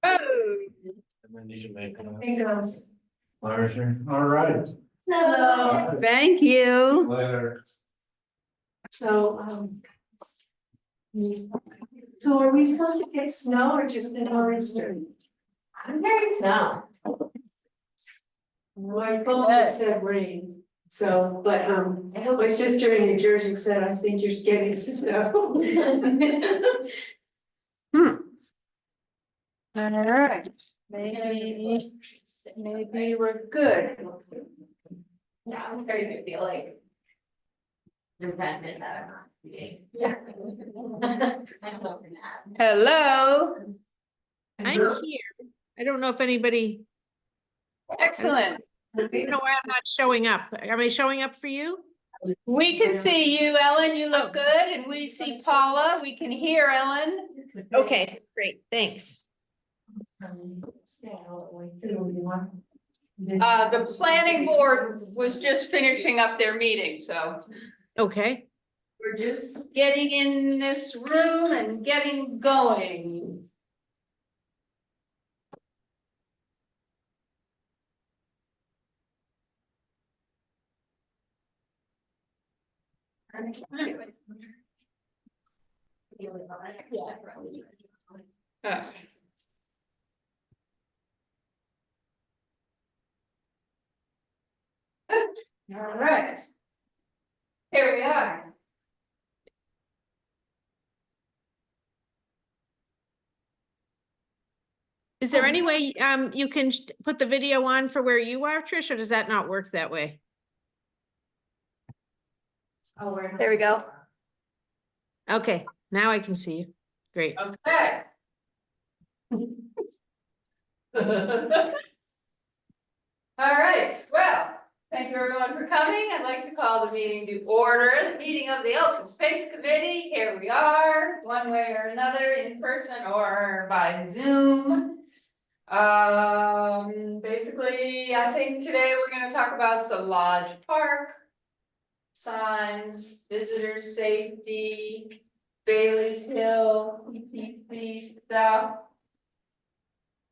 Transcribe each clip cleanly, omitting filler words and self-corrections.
Oh, And then you can make them. Bingo's. Marcia, all right. Hello. thank you. Later. So, so are we supposed to get snow or just an orange street? I'm very snow. My phone just said rain, so, but, my sister in New Jersey said, I think you're getting snow. All right, maybe we're good. Yeah, I'm very good feel like. Resentment that I'm not being. Yeah. I'm hoping that. Hello, I'm here. I don't know if anybody, excellent. I don't know why I'm not showing up. Am I showing up for you? We can see you, Ellen, you look good, and we see Paula, we can hear Ellen. Okay, great, thanks. The planning board was just finishing up their meeting, so Okay, we're just getting in this room and getting going. Uh, All right. Here we are. is there any way you can put the video on for where you are, Trish, or does that not work that way? There we go. Okay, now I can see you. Great. Okay. All right, well, thank you everyone for coming. I'd like to call the meeting to order, the meeting of the Open Space Committee. Here we are, one way or another, in person or by Zoom. Basically, I think today we're gonna talk about the Lodge Park, signs, visitor safety, Bailey's Hill, CPC stuff,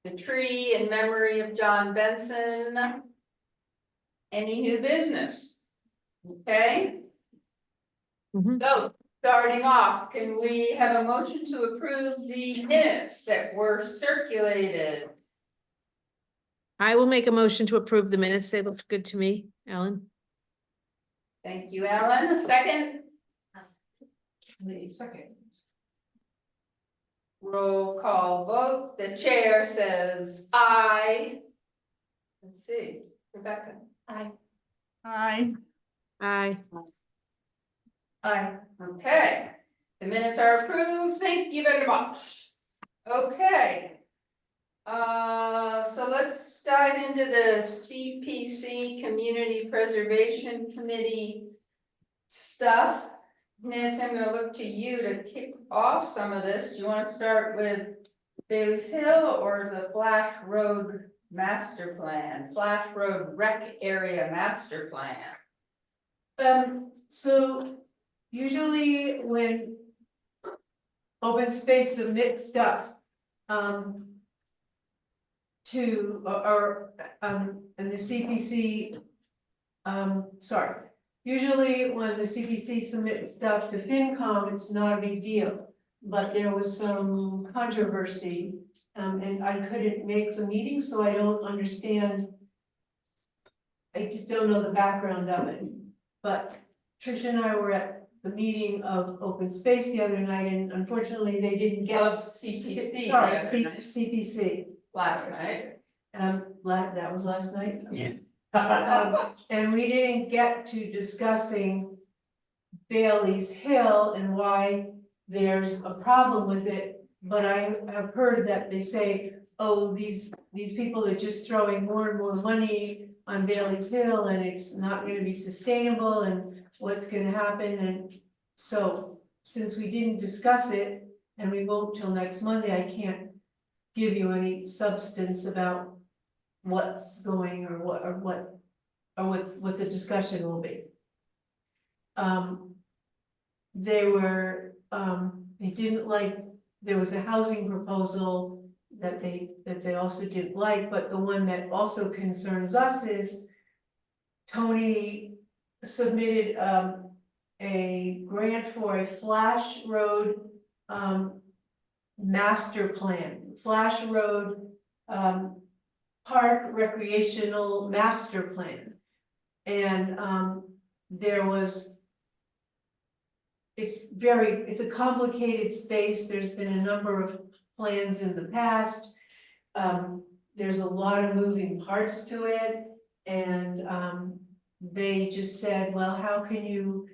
the tree in memory of John Benson. Any new business? Okay, Mhm. so starting off, can we have a motion to approve the minutes that were circulated? I will make a motion to approve the minutes. They looked good to me, Ellen. Thank you, Ellen. A second? Second. Roll call vote. The chair says aye. Let's see, Rebecca. Aye. Aye. Aye. Aye. Okay, the minutes are approved. Thank you very much. Okay. So let's dive into the CPC Community Preservation Committee stuff. Nancy, I'm gonna look to you to kick off some of this. Do you wanna start with Bailey's Hill or the Flash Road Master Plan, Flash Road Rec Area Master Plan? So usually when open space submits stuff, to, and the CPC, sorry. Usually when the CPC submits stuff to FinCom, it's not a big deal, but there was some controversy. And I couldn't make the meeting, so I don't understand. I just don't know the background of it, but Tricia and I were at the meeting of open space the other night, and unfortunately, they didn't get. Of CPC. Sorry, the other night. CPC. Last night. That was last night? Yeah. And we didn't get to discussing Bailey's Hill and why there's a problem with it. But I have heard that they say, oh, these people are just throwing more and more money on Bailey's Hill and it's not gonna be sustainable and what's gonna happen. And so since we didn't discuss it and we won't till next Monday, I can't give you any substance about what's going or what the discussion will be. They didn't like, there was a housing proposal that they also didn't like, but the one that also concerns us is Tony submitted a grant for a Flash Road master plan, Flash Road park recreational master plan. And it's a complicated space. There's been a number of plans in the past. There's a lot of moving parts to it, and they just said, well, how can you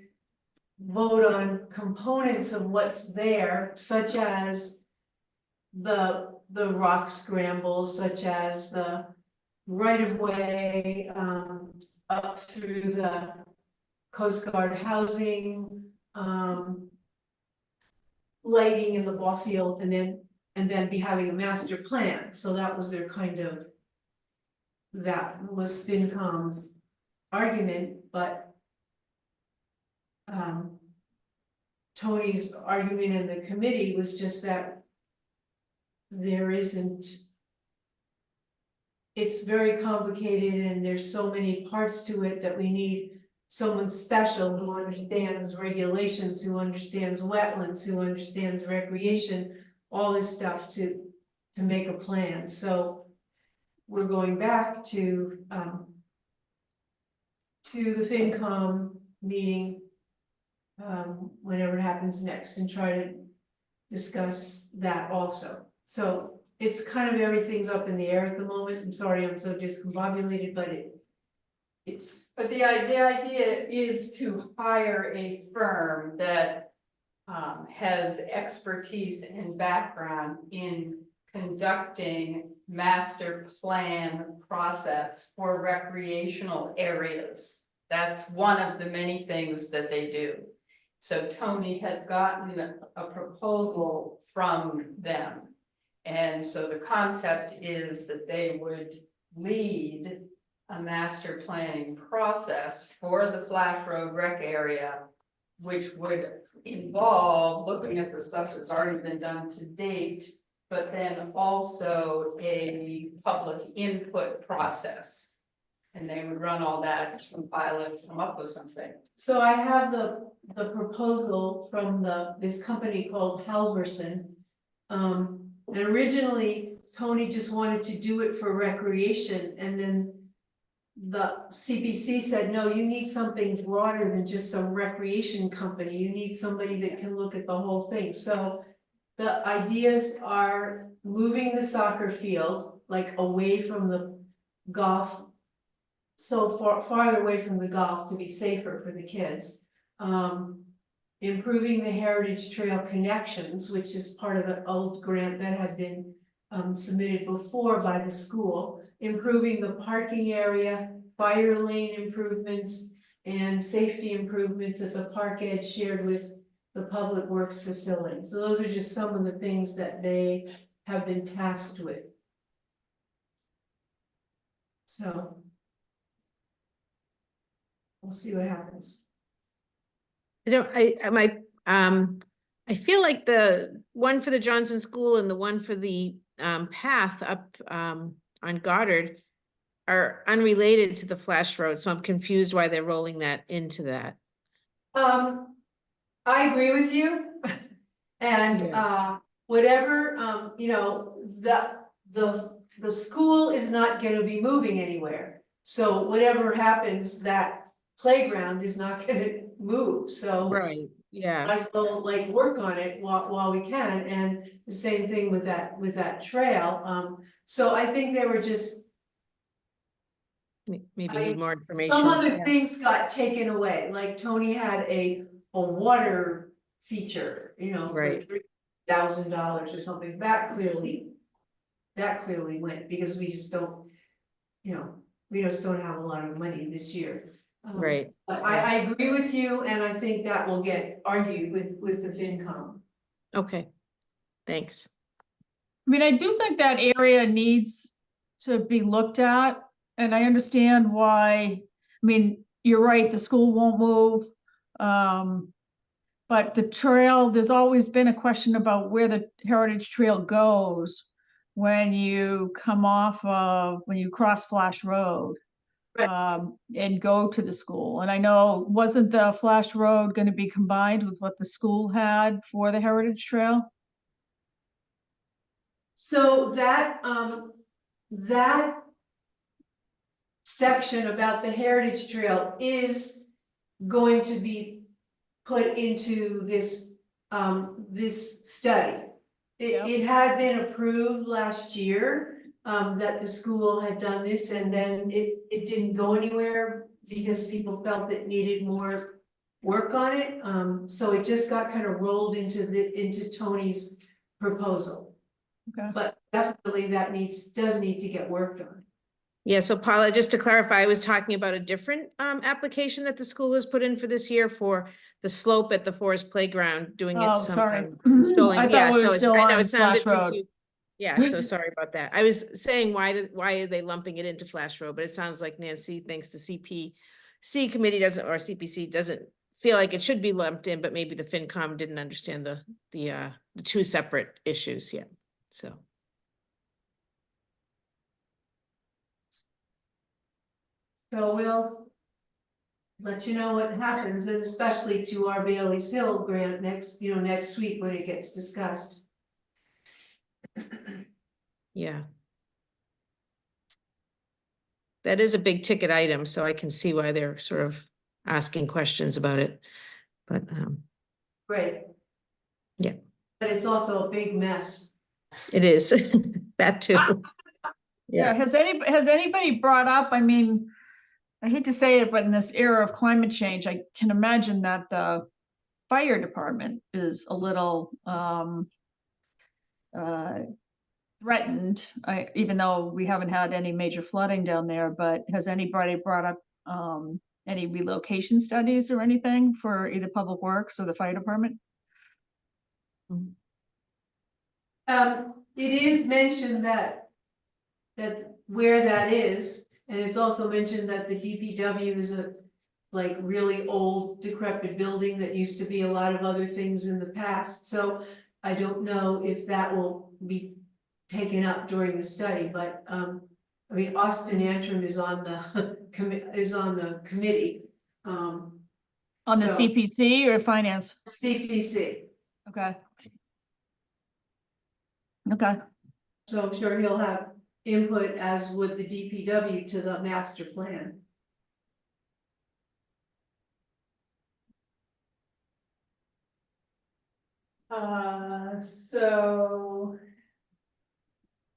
vote on components of what's there, such as the rock scramble, such as the right-of-way up through the Coast Guard housing, lighting in the ball field, and then be having a master plan. So that was their that was FinCom's argument, but Tony's argument in the committee was just that it's very complicated and there's so many parts to it that we need someone special who understands regulations, who understands wetlands, who understands recreation, all this stuff to make a plan. So we're going back to the FinCom meeting whenever it happens next, and try to discuss that also. So it's kind of, everything's up in the air at the moment. I'm sorry I'm so discombobulated, but it's. But the idea is to hire a firm that has expertise and background in conducting master plan process for recreational areas. That's one of the many things that they do. So Tony has gotten a proposal from them. And so the concept is that they would lead a master planning process for the Flash Road rec area, which would involve looking at the stuff that's already been done to date, but then also a public input process. And they would run all that, compile it, come up with something. So I have the proposal from this company called Halverson. And originally Tony just wanted to do it for recreation, and then the CPC said, no, you need something broader than just some recreation company. You need somebody that can look at the whole thing. So the ideas are moving the soccer field like away from the golf, so farther away from the golf to be safer for the kids. Improving the Heritage Trail connections, which is part of an old grant that had been submitted before by the school. Improving the parking area, fire lane improvements, and safety improvements at the park edge shared with the Public Works facility. So those are just some of the things that they have been tasked with. So we'll see what happens. I feel like the one for the Johnson School and the one for the path up on Goddard are unrelated to the Flash Road, so I'm confused why they're rolling that into that. I agree with you. And whatever, you know, the school is not gonna be moving anywhere. So whatever happens, that playground is not gonna move, so. Right, yeah. Might as well like work on it while we can, and the same thing with that trail. So I think they were just. Maybe need more information. Some other Yeah. things got taken away, like Tony had a water feature, you know, for Right. $3,000 or something. That clearly went, because we just don't, you know, we just don't have a lot of money this year. Right. But I agree with you, and I think that will get argued with the FinCom. Okay, thanks. I mean, I do think that area needs to be looked at, and I understand why. I mean, you're right, the school won't move. But the trail, there's always been a question about where the Heritage Trail goes, when you come off of, when you cross Flash Road. Right. And go to the school. And I know, wasn't the Flash Road gonna be combined with what the school had for the Heritage Trail? So that section about the Heritage Trail is going to be put into this, this study. Yep. It had been approved last year, that the school had done this, and then it didn't go anywhere because people felt it needed more work on it. So it just got kind of rolled into Tony's proposal. Okay. But definitely that does need to get worked on. Yeah, so Paula, just to clarify, I was talking about a different application that the school has put in for this year for the slope at the Forest Playground, doing it Oh, some sorry. installing. I thought Yeah, we were so still I know on it sounded Flash Road. confusing. Yeah, so sorry about that. I was saying, why are they lumping it into Flash Road? But it sounds like Nancy thinks the CPC committee doesn't, or CPC doesn't feel like it should be lumped in, but maybe the FinCom didn't understand the two separate issues yet. So. So we'll let you know what happens, and especially to our Bailey's Hill grant next week when it gets discussed. Yeah. That is a big ticket item, so I can see why they're sort of asking questions about it. But Great. Yeah. But it's also a big mess. it is that too. Yeah, has anybody brought up, I mean, I hate to say it, but in this era of climate change, I can imagine that the fire department is a little threatened, even though we haven't had any major flooding down there, but has anybody brought up any relocation studies or anything for either Public Works or the fire department? It is mentioned that where that is, and it's also mentioned that the DPW is a like really old decrepit building that used to be a lot of other things in the past. So I don't know if that will be taken up during the study, but I mean, Austin Antrim is on the committee. On the So- CPC or finance? CPC. Okay. Okay. So I'm sure he'll have input, as would the DPW, to the master plan. So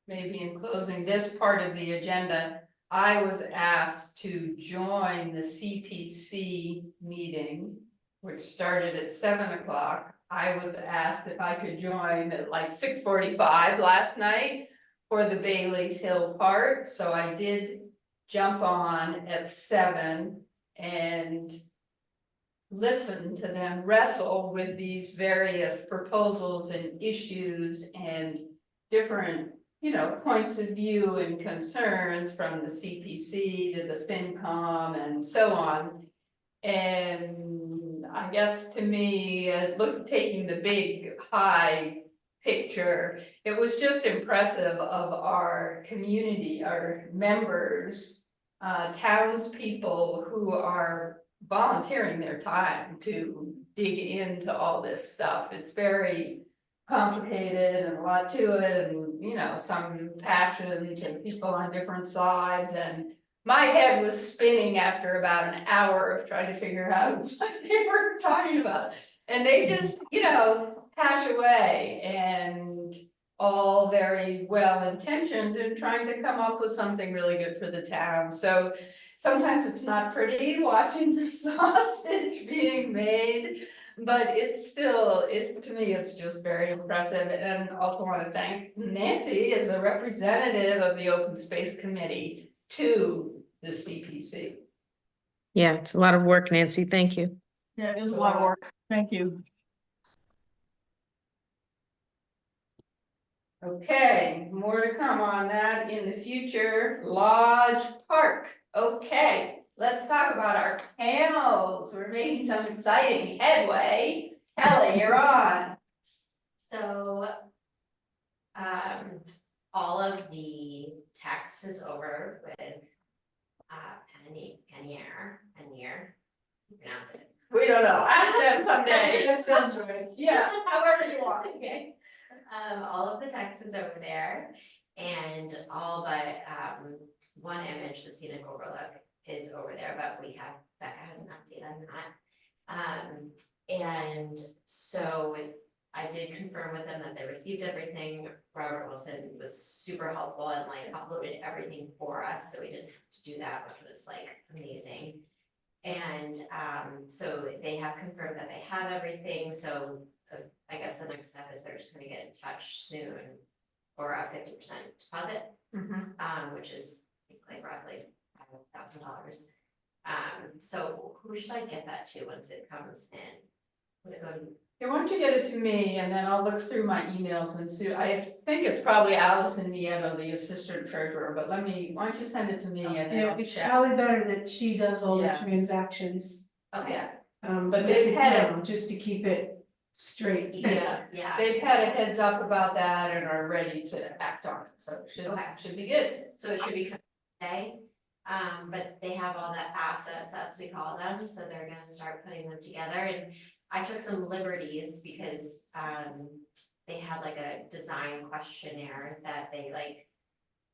maybe in closing this part of the agenda, I was asked to join the CPC meeting, which started at 7 o'clock. I was asked if I could join at like 6:45 last night for the Bailey's Hill part, so I did jump on at 7 and listen to them wrestle with these various proposals and issues and different, points of view and concerns from the CPC to the FinCom and so on. And I guess to me, taking the big high picture, it was just impressive of our community, our members, townspeople who are volunteering their time to dig into all this stuff. It's very complicated and a lot to it, and some passions and people on different sides, and my head was spinning after about an hour of trying to figure out what they were talking about. And they just, hash away, and all very well intentioned and trying to come up with something really good for the town. So sometimes it's not pretty watching the sausage being made, but to me, it's just very impressive. And also want to thank Nancy as a representative of the Open Space Committee to the CPC. Yeah, it's a lot of work, Nancy. Thank you. Yeah, it is a lot of work. Thank you. Okay, more to come on that in the future. Lodge Park. Okay, let's talk about our panels. We're making some exciting headway. Kelly, you're on. So, all of the text is over with, Penier, you pronounce it. We don't know, ask them someday. That sounds right. Yeah, however you want. Okay. All of the text is over there, and all but, one image, the scenic overlook, is over there, but Becca has an update on that. And so I did confirm with them that they received everything. Robert Wilson was super helpful and like uploaded everything for us, so we didn't have to do that, which was like amazing. And so they have confirmed that they have everything, so I guess the next step is they're just gonna get in touch soon for a 50% deposit, which is I think, like roughly $5,000. So who should I get that to once it comes in? Would it go to? Yeah, why don't you get it to me and then I'll look through my emails and see, I think it's probably Allison Nieto, the assistant treasurer, but why don't you send it to me and then Yeah, I'll it's check. probably better that she does all the Yeah. transactions, Okay, Yeah, but they've they've had had just to keep it straight. yeah. they've had a heads up about that and are ready to act on it, so it Okay. should be good. So it should be coming today. But they have all the assets, as we call them, so they're gonna start putting them together, and I took some liberties because, they had like a design questionnaire that they like,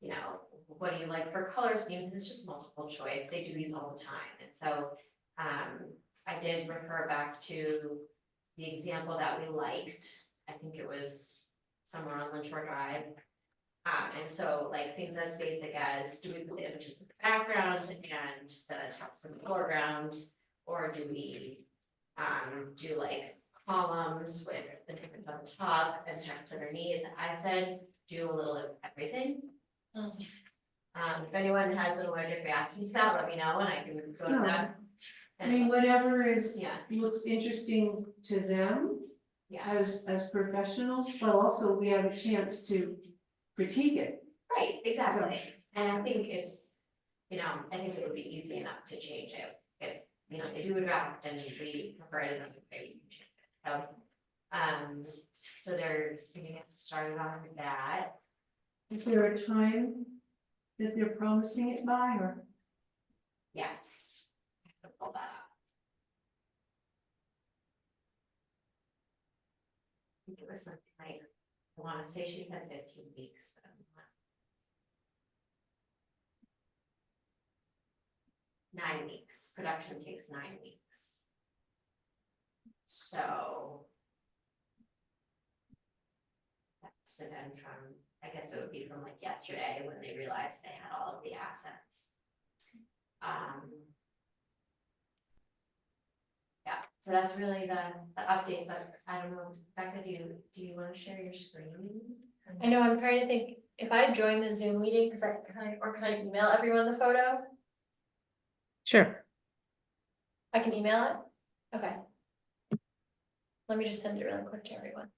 you know, what do you like for color schemes? It's just multiple choice. They do these all the time. And so, I did refer back to the example that we liked. I think it was somewhere on Lynchore Drive. And so like things as basic as, do we put the images in the background and the text in the foreground? Or do we do like columns with the text on the top and text underneath? I said, do a little of everything. If anyone has an allergic reaction to that, let me know and I can go to No. that. I mean, whatever is, Yeah, looks interesting to them yeah, as professionals, but also we have a chance to critique it. right, exactly. And I think it's, you know, I think it would be easy enough to change it. If, you know, they do a draft and we prefer it another way, you can change it. So they're gonna get started on that. Is there a time that they're promising it by, or? Yes. I have to pull that up. I think it was something like, I wanna say she said 15 weeks, but I'm not. 9 weeks, production takes 9 weeks. So. That's been from, I guess it would be from like yesterday when they realized they had all of the assets. Yeah, so that's really the update, but I don't know, Becca, do you wanna share your screen? I know, I'm trying to think, if I join the Zoom meeting, can I email everyone the photo? Sure. I can email it? Okay. Let me just send it really quick to everyone.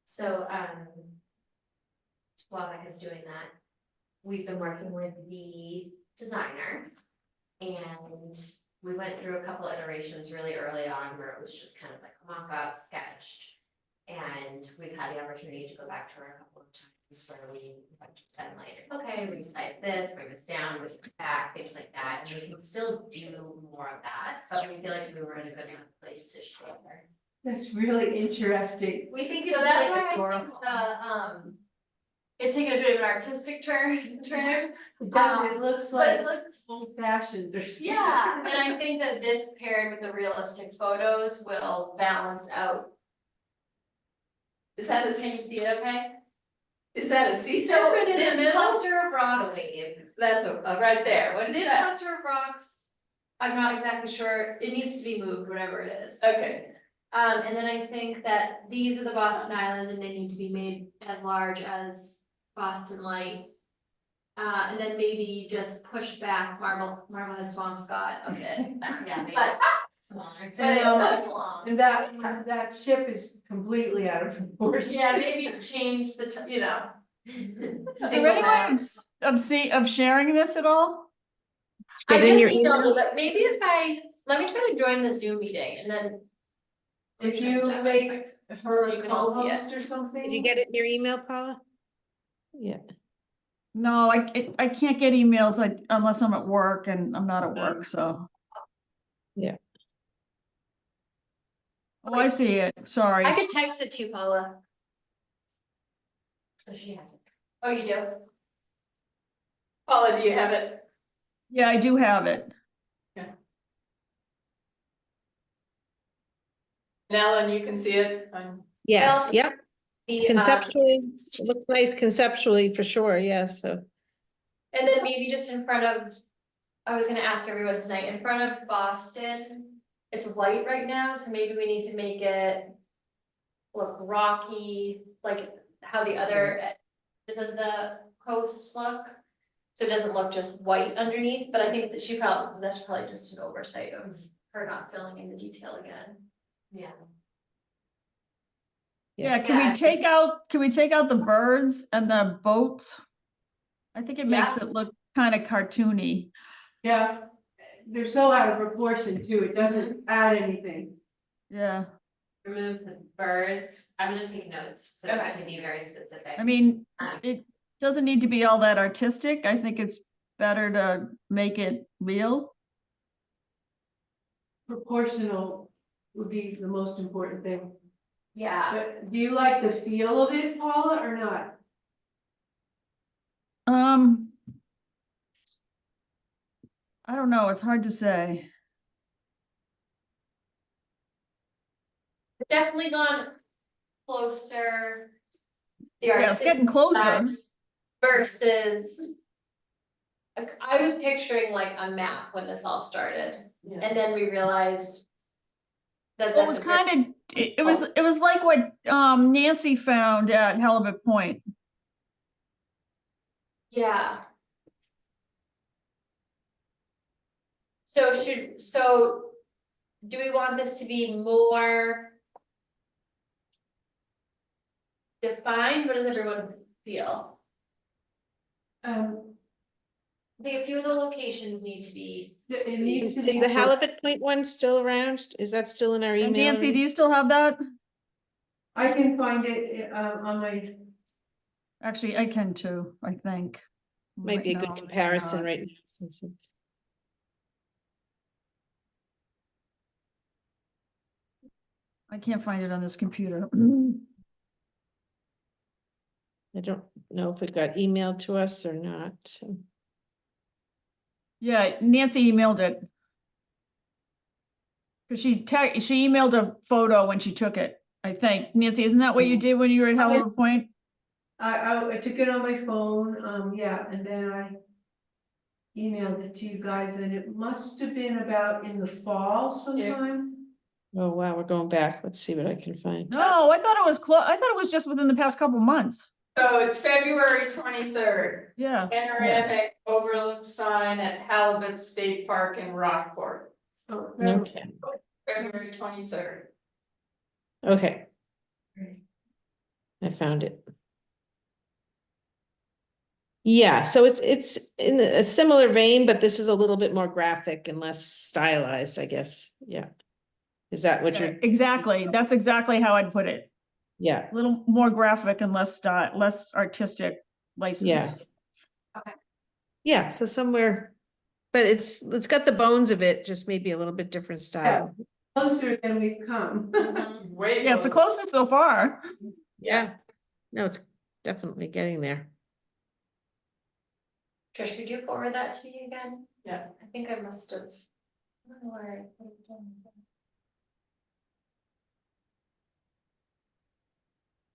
So, while Becca's doing that, we've been working with the designer. And we went through a couple iterations really early on where it was just kind of like a mock-up, sketched. And we've had the opportunity to go back to her a couple of times where we have just been like, okay, resize this, bring this down, move it back, things like that. And we can still do more of that, but we feel like we were in a good enough place to show her. That's really interesting. We think So it's that's like why I adorable. think it's taken a bit of an artistic turn. It does, it looks But like it looks, old fashioned or something. yeah, and I think that this paired with the realistic photos will balance out. Is that a, Can you see it okay? is that a sea So serpent in the this middle? cluster of rocks, That's right there, what is this that? cluster of rocks, I'm not exactly sure, it needs to be moved, whatever it is. Okay, And then I think that these are the Boston Islands and they need to be made as large as Boston Light. And then maybe just push back Marblehead Swampscott a bit. Yeah, maybe But- it's smaller. But it's No. coming along. And that ship is completely out of proportion. Yeah, maybe change the, you know. Is there any way of sharing this at all? I Get in just your emailed it, but maybe if let me try to join the Zoom meeting and then. If you make her So a you can all see it. co-host or something. Did you get it in your email, Paula? Yeah, No, I can't get emails unless I'm at work, and I'm not at work, so. yeah. Oh, I see it, sorry. I could text it to Paula. Oh, she has it. Oh, you do? Paula, do you have it? Yeah, I do have it. And Ellen, you can see it Yes, Well, yep. The, Conceptually, it looks nice conceptually for sure, yes, so. and then maybe just in front of, I was gonna ask everyone tonight, in front of Boston, it's white right now, so maybe we need to make it look rocky, like how the other edges of the coast look. So it doesn't look just white underneath, but I think that that's probably just an oversight of her not filling in the detail again. Yeah. Yeah, Yeah. can we take out the birds and the boats? I think it makes Yeah. it look kind of cartoony. Yeah, they're so out of proportion too, it doesn't add anything. Yeah, Remove the birds. I'm gonna take notes, so I Okay. can be very specific. I mean, it doesn't need to be all that artistic. I think it's better to make it real. Proportional would be the most important thing. Yeah, But do you like the feel of it, Paula, or not? I don't know, it's hard to say. it's definitely gone closer. The Yeah, it's getting closer. artistic versus. Like, I was picturing like a map when this all started, and then we realized. That Well, it was that's a very- kind of, it was like what Nancy found at Halibut Point. Yeah. So do we want this to be more defined? What does everyone feel? Um, I think a few of the locations need to be, it needs to Is be. the Halibut Point one still around? Is that still in our And email? Nancy, do you still have that? I can find it on my, Actually, I can too, I think. Might be a No, good maybe comparison not. right now, since it's. I can't find it on this computer. I don't know if it got emailed to us or not, so. Yeah, Nancy emailed it. Cause she emailed a photo when she took it, I think. Nancy, isn't that what you did when you were at Halibut Point? I took it on my phone, yeah, and then I emailed it to you guys, and it must have been about in the fall sometime. Oh, wow, we're going back. Let's see what I can find. No, I thought it was I thought it was just within the past couple months. So it's February 23rd, Yeah. panoramic overlook sign at Halibut State Park in Rockport. Oh, Okay, February 23rd. okay. I found it. Yeah, so it's in a similar vein, but this is a little bit more graphic and less stylized, I guess. Yeah. Is that what you're? Exactly, that's exactly how I'd put it. Yeah, A little more graphic and less artistic license. yeah. Yeah, so somewhere, but it's got the bones of it, just maybe a little bit different style. closer than we've come. Way Yeah, it's the close. closest so far. Yeah. No, it's definitely getting there. Trish, could you forward that to me again? Yeah. I think I must have. I don't know where I put it down.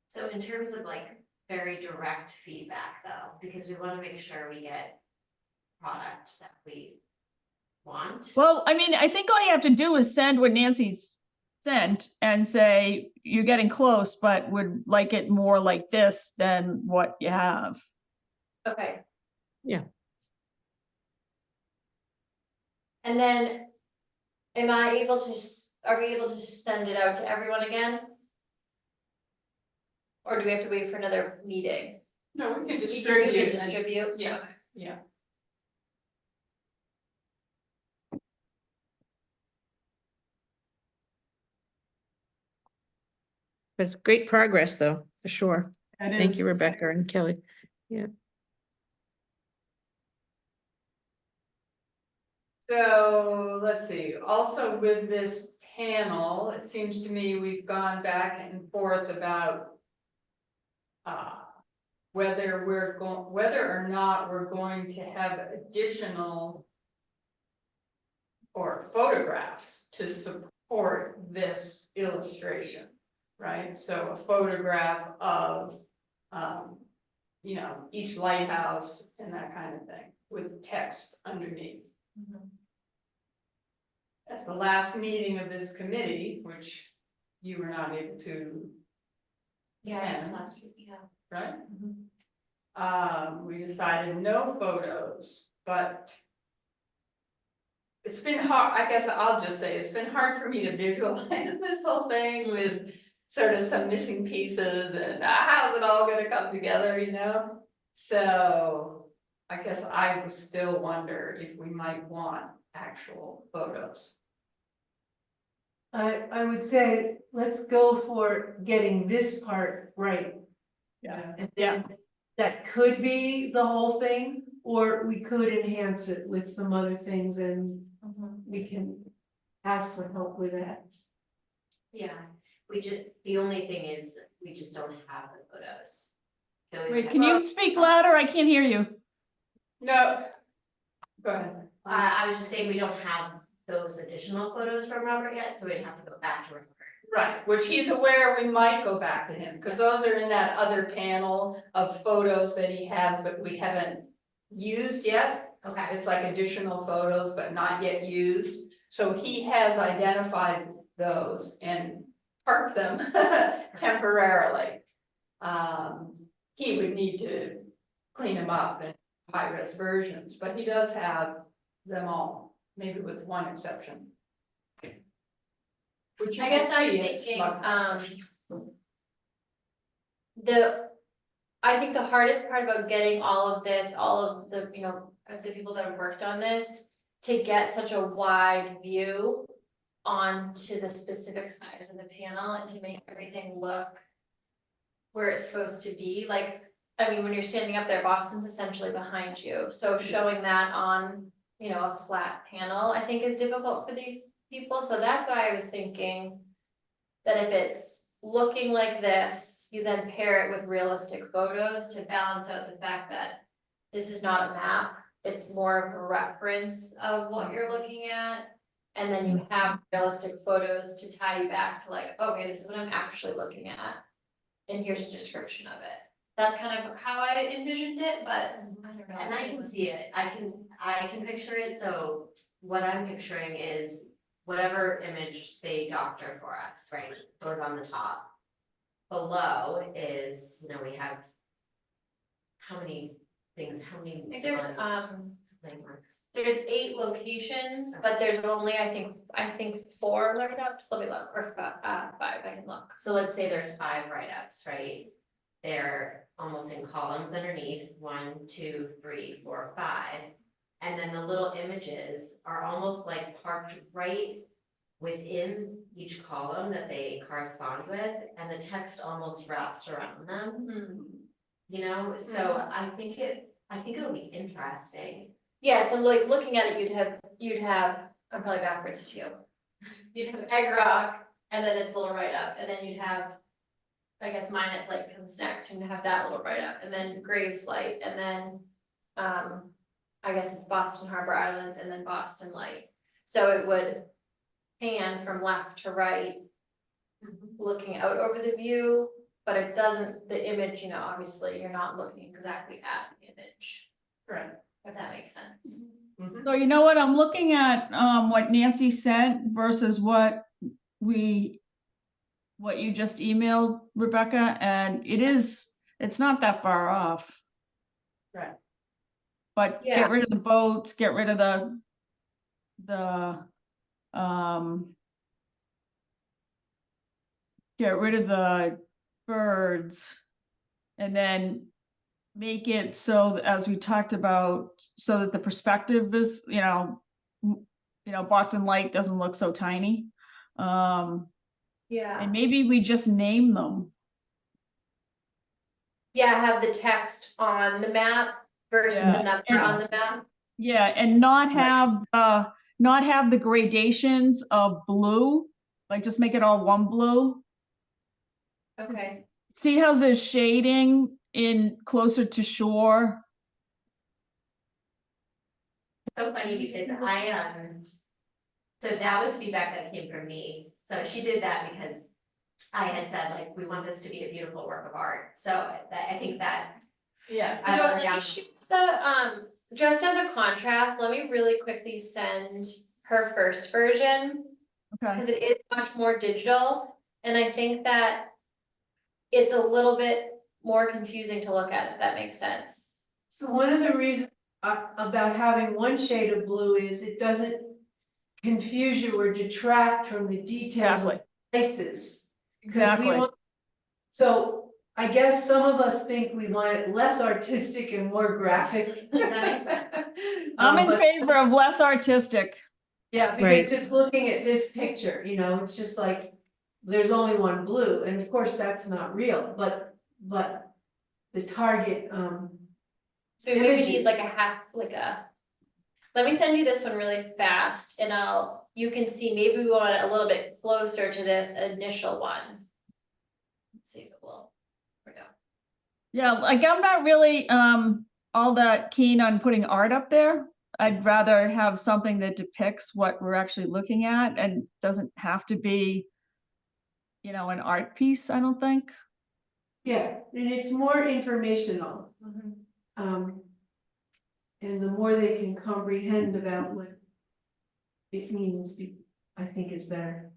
So in terms of like very direct feedback though, because we wanna make sure we get product that we want. Well, I mean, I think all you have to do is send what Nancy's sent and say, you're getting close, but would like it more like this than what you have. Okay. Yeah. And then, are we able to send it out to everyone again? Or do we have to wait for another meeting? No, we can You can distribute. and- distribute? Yeah. Okay. Yeah. But it's great progress though, for sure. That Thank is- you, Rebecca and Kelly. So, let's see, also with this panel, it seems to me we've gone back and forth about. Whether whether or not we're going to have additional. Or photographs to support this illustration, right? So a photograph of, you know, each lighthouse and that kind of thing with text underneath. At the last meeting of this committee, which you were not able to, Yeah, it's Ten. last week, yeah. right? We decided no photos, but it's been hard, I guess I'll just say, it's been hard for me to visualize this whole thing with sort of some missing pieces and how's it all gonna come together, you know? So I guess I would still wonder if we might want actual photos. I would say, let's go for getting this part right. Yeah. And then that could be the whole thing, or we could enhance it with some other things and we can ask for help with that. Yeah, the only thing is, we just don't have the photos. So we Wait, have- can you speak louder? I can't hear you. No. Go ahead. I was just saying, we don't have those additional photos from Robert yet, so we'd have to go back to Robert. Right, which he's aware we might go back to him, because those are in that other panel of photos that he has, but we haven't used yet. Okay. It's like additional photos, but not yet used, so he has identified those and parked them temporarily. He would need to clean them up in high-res versions, but he does have them all, maybe with one exception. Which you I can guess I'm see in thinking, Smug. I think the hardest part about getting all of this, all of the, you know, of the people that have worked on this, to get such a wide view onto the specific size of the panel and to make everything look where it's supposed to be, like, I mean, when you're standing up there, Boston's essentially behind you, so showing that on, you know, a flat panel, I think is difficult for these people, so that's why I was thinking that if it's looking like this, you then pair it with realistic photos to balance out the fact that this is not a map, it's more of a reference of what you're looking at. And then you have realistic photos to tie you back to like, okay, this is what I'm actually looking at. And here's a description of it. That's kind of how I envisioned it, but I don't know. And I can see it, I can picture it, so what I'm picturing is whatever image they doctor for us, right, goes on the top. Below is, you know, we have how many things, how many? I think there's, landmarks? there's 8 locations, but there's only, I think 4 write-ups, let me look, or 5, I can look. So let's say there's 5 write-ups, right? They're almost in columns underneath, 1, 2, 3, 4, 5. And then the little images are almost like parked right within each column that they correspond with, and the text almost wraps around them. You know, so I think it'll be interesting. Yeah, so like looking at it, you'd have, I'm probably backwards to you. You'd have Egg Rock, and then it's a little write-up, and then you'd have, I guess mine, it's like comes next, and you have that little write-up, and then Graves Light, and then, I guess it's Boston Harbor Islands, and then Boston Light. So it would pan from left to right, looking out over the view, but it doesn't, the image, you know, obviously, you're not looking exactly at the image, Right. if that makes sense. So you know what, I'm looking at what Nancy sent versus what you just emailed, Rebecca, and it's not that far off. Right. But Yeah. get rid of the boats, get rid of the get rid of the birds, and then make it so that, as we talked about, so that the perspective is, Boston Light doesn't look so tiny. Yeah. And maybe we just name them. Yeah, have the text on the map versus Yeah, the number and- on the map. Yeah, and not have the gradations of blue, like just make it all one blue. Okay. See how there's shading in closer to shore? So funny because so that was feedback that came from me. So she did that because I had said like, we want this to be a beautiful work of art. So I think that. Yeah. You know what, I- let me shoot the, just as a contrast, let me really quickly send her first version. Okay, Cause it is much more digital, and I think that it's a little bit more confusing to look at, if that makes sense. So one of the reasons about having one shade of blue is it doesn't confuse you or detract from the details of places. 'Cause we exactly. want- So I guess some of us think we want it less artistic and more graphic. That makes sense. I'm in But- favor of less artistic. Yeah, Right. because just looking at this picture, you know, it's just like, there's only one blue, and of course, that's not real, but the target, So we maybe need Images. like a half, let me send you this one really fast, and you can see, maybe we want it a little bit closer to this initial one. Let's see if it will, here we go. Yeah, like I'm not really all that keen on putting art up there. I'd rather have something that depicts what we're actually looking at and doesn't have to be, you know, an art piece, I don't think. yeah, and it's more informational. And the more they can comprehend about what it means, I think is better.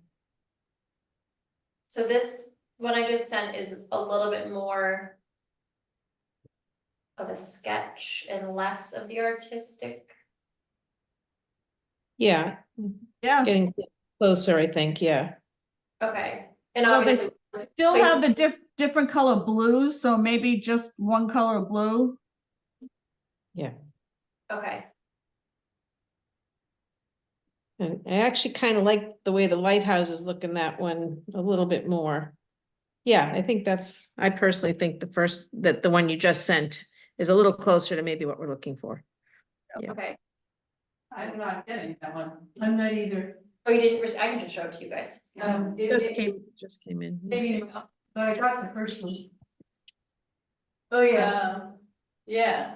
So this, what I just sent is a little bit more of a sketch and less of the artistic. Yeah, Yeah, getting closer, I think, yeah. Okay, and Well, they obviously. still have the different color blues, so maybe just one color blue. Okay, And I actually kind of like the way the lighthouses look in that one a little bit more. Yeah, I personally think the one you just sent is a little closer to maybe what we're looking for. Yeah. okay. I'm not getting that one. I'm not either. Oh, you didn't, I can just show it to you guys. Just came in. Maybe, but I got the first one. Oh, yeah, Yeah.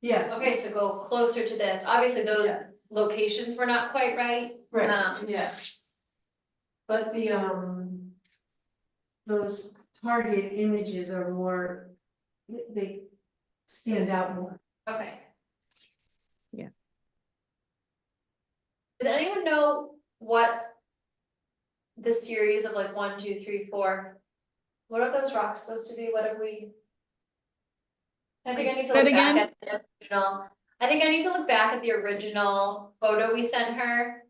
yeah, Okay, so go closer to this. Obviously, those Yeah. locations were not quite right. right, Yeah. but those target images are more, they stand out more. Okay. Yeah. Does anyone know what the series of like 1, 2, 3, 4? What are those rocks supposed to be? What have we? I think I need to Say it look back again? at the original. I think I need to look back at the original photo we sent her.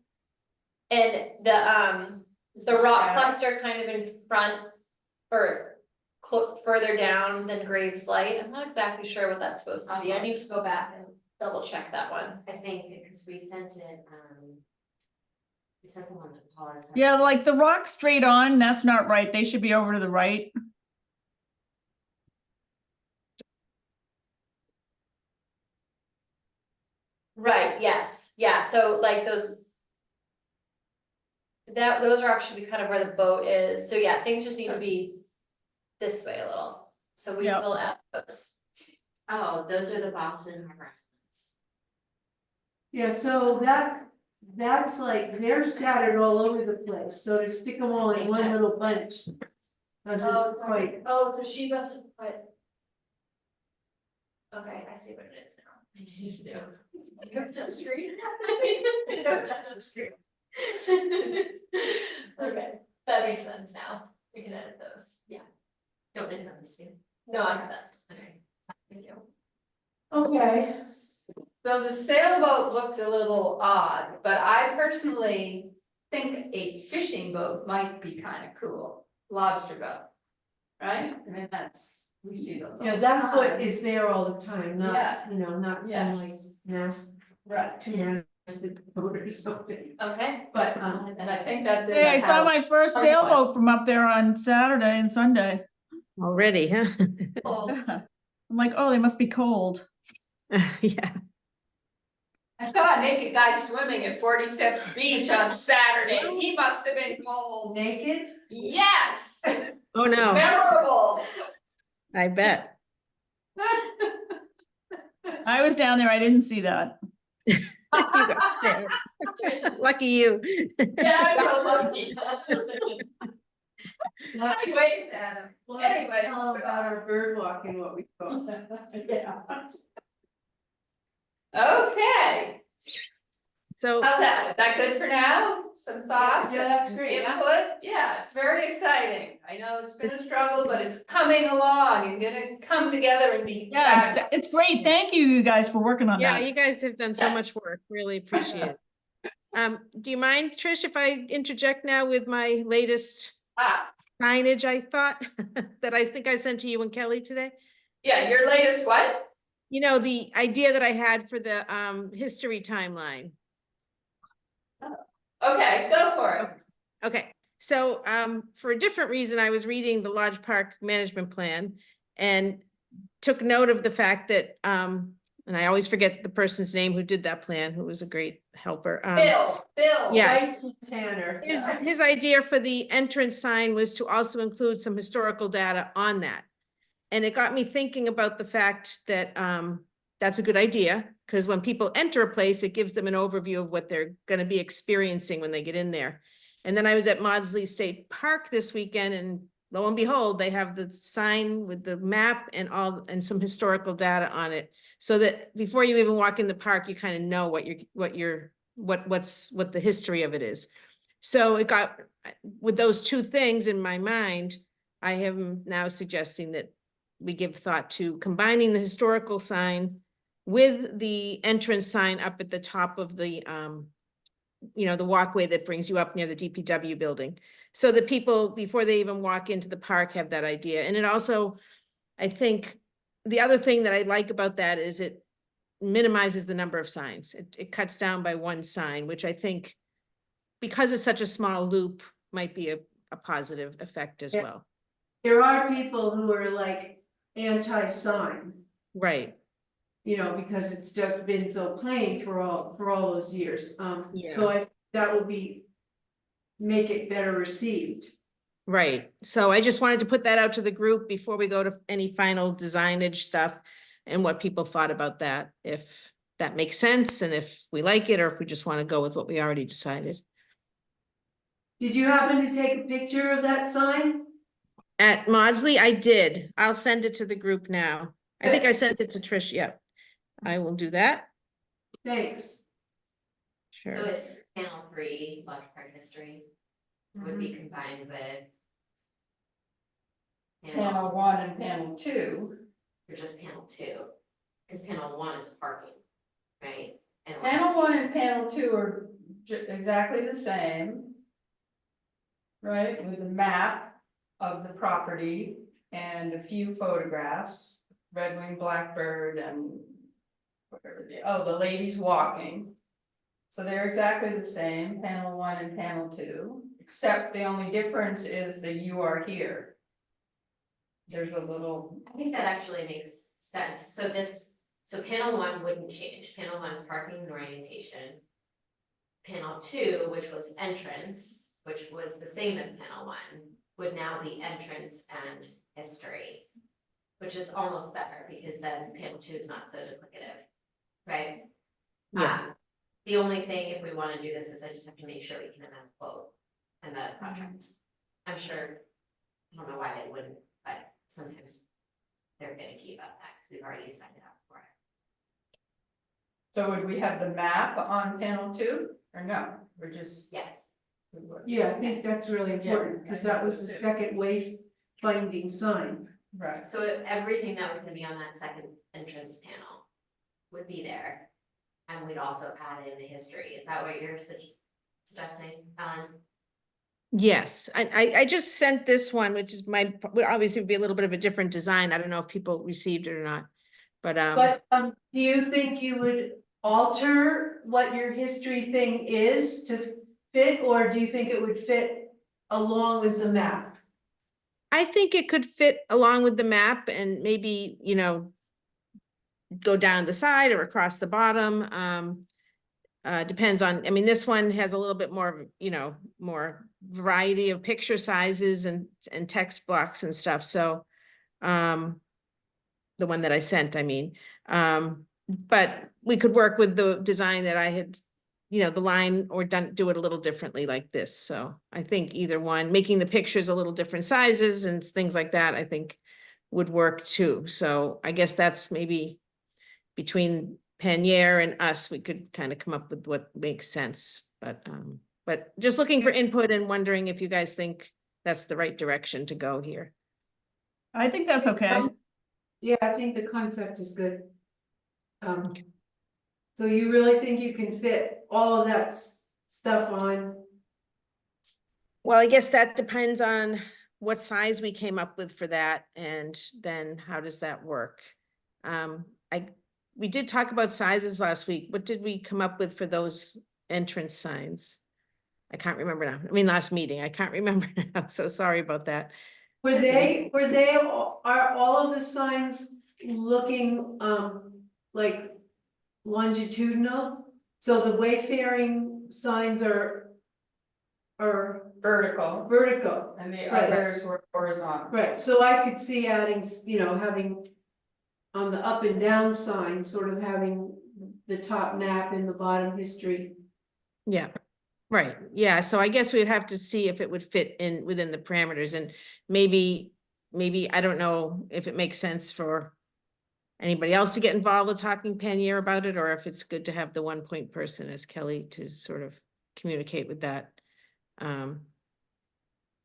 And the rock cluster kind of in front or further down than Graves Light. I'm not exactly sure what that's supposed to be. I need to go back and double check that one. I think because we sent it, we sent the one that Paula's. Yeah, like the rock straight on, that's not right. They should be over to the right. Right, yes, yeah, so like those rocks should be kind of where the boat is, so yeah, things just need to be this way a little, so we Yep. will add those. Oh, those are the Boston Harbor Islands. Yeah, so that's like, they're scattered all over the place, so to stick them all in one little bunch. Doesn't quite, Oh, so she must have put. Okay, I see what it is now. You just do. You don't touch screen. You don't touch the screen. Okay, that makes sense now, we can edit those, yeah. Don't make sense to you. No, I have that, okay, thank you. okay, So the sailboat looked a little odd, but I personally think a fishing boat might be kind of cool, lobster boat. Right? I mean, we see those. all yeah, the that's what time. is there all the time, not, Yeah. you know, not Yeah. some like mass, Right, two masted boat or something, Okay, but, and I think that's in Hey, I the saw house. my first Okay. sailboat from up there on Saturday and Sunday. Already, huh? Oh, I'm like, oh, they must be cold. Yeah. I saw a naked guy swimming at 40 Steps Beach on Saturday. He must have been cold. Naked? Yes. Oh, It's no, memorable. I bet. I was down there, I didn't see that. You got spared. Lucky you. Yeah, I'm so lucky. Well, Anyways, Adam. Anyway. tell 'em about our bird walking, what we saw. Yeah. Okay, So, how's that? Is that good for now? Some thoughts? Yeah, that's great. Input? Yeah, it's very exciting. I know it's been a struggle, but it's coming along and gonna come together and be Yeah, fabulous. it's great. Thank you, you guys, for working on yeah, that. you guys have done so Yeah. much work. Really appreciate it. Do you mind, Trish, if I interject now with my latest Ah, signage I thought that I think I sent to you and Kelly today? yeah, your latest what? You know, the idea that I had for the history timeline. Okay, go for it. Okay, so for a different reason, I was reading the Lodge Park Management Plan and took note of the fact that and I always forget the person's name who did that plan, who was a great helper. Bill. yeah. Lights and Tanner. His idea for the entrance sign was to also include some historical data on that. And it got me thinking about the fact that that's a good idea, because when people enter a place, it gives them an overview of what they're going to be experiencing when they get in there. And then I was at Maudsley State Park this weekend, and lo and behold, they have the sign with the map and some historical data on it, so that before you even walk in the park, you kind of know what the history of it is. So it got, with those two things in my mind, I am now suggesting that we give thought to combining the historical sign with the entrance sign up at the top of the, the walkway that brings you up near the DPW building. So that people, before they even walk into the park, have that idea. And it also, I think, the other thing that I like about that is it minimizes the number of signs. It cuts down by one sign, which I think, because it's such a small loop, might be a positive effect as well. There are people who are like anti-sign, Right. because it's just been so plain for all those years. Yeah. So that will make it better received. Right. So I just wanted to put that out to the group before we go to any final designage stuff, and what people thought about that, if that makes sense, and if we like it, or if we just want to go with what we already decided. Did you happen to take a picture of that sign? At Maudsley, I did. I'll send it to the group now. I think I sent it to Trish. Yep. I will do that. Thanks. So Sure. it's panel 3, Lodge Park history, would be combined with. Panel 1 and panel 2. Or just panel 2, because panel 1 is parking, right? And Panel 1 and panel 2 are exactly the same. Right, with the map of the property and a few photographs, red-winged blackbird and whatever the ladies walking. So they're exactly the same, panel 1 and panel 2, except the only difference is the "you are here." There's a little, I think that actually makes sense. So panel 1 wouldn't change. Panel 1 is parking and orientation. Panel 2, which was entrance, which was the same as panel 1, would now be entrance and history, which is almost better, because then panel 2 is not so duplicative, right? Yeah. The only thing, if we want to do this, is I just have to make sure we can amend the quote and the contract. I'm sure, I don't know why they wouldn't, but sometimes they're gonna about that, because we've already signed it up for it. so would we have the map on panel 2 or no? We're just. Yes. Yeah, I think that's really important, because that was the second wayfinding sign. Right. So everything that was gonna be on that second entrance panel would be there. And we'd also add in the history. Is that what you're suggesting, Ellen? Yes, I just sent this one, which is would obviously be a little bit of a different design. I don't know if people received it or not, but But do you think you would alter what your history thing is to fit, or do you think it would fit along with the map? I think it could fit along with the map and maybe, you know, go down the side or across the bottom. Depends on, I mean, this one has a little bit more, you know, more variety of picture sizes and text blocks and stuff. So, the one that I sent, I mean, but we could work with the design that I had, you know, the line or do it a little differently like this. So I think either one, making the pictures a little different sizes and things like that, I think would work too. So I guess that's maybe between Panier and us, we could kind of come up with what makes sense. But just looking for input and wondering if you guys think that's the right direction to go here. I think that's okay. Yeah, I think the concept is good. So you really think you can fit all of that stuff on? Well, I guess that depends on what size we came up with for that, and then how does that work? We did talk about sizes last week. What did we come up with for those entrance signs? I can't remember now. I mean, last meeting, I can't remember now, so sorry about that. Are all of the signs looking, like longitudinal? So the wayfaring signs are vertical, And the Right. others were horizontal. right, so I could see adding, you know, having on the up and down sign, sort of having the top map and the bottom history. Yeah, right, yeah, so I guess we'd have to see if it would fit in within the parameters, and maybe, I don't know if it makes sense for anybody else to get involved with talking Panier about it, or if it's good to have the one point person as Kelly to sort of communicate with that.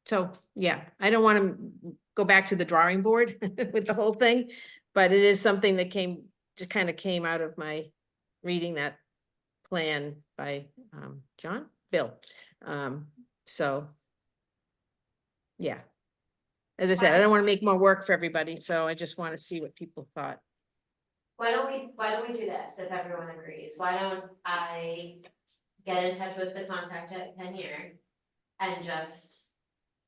So, yeah, I don't want to go back to the drawing board with the whole thing, but it is something that just kind of came out of my reading that plan by Bill. So, yeah. As I said, I don't want to make more work for everybody, so I just want to see what people thought. Why don't we do this if everyone agrees? Why don't I get in touch with the contact at Panier and just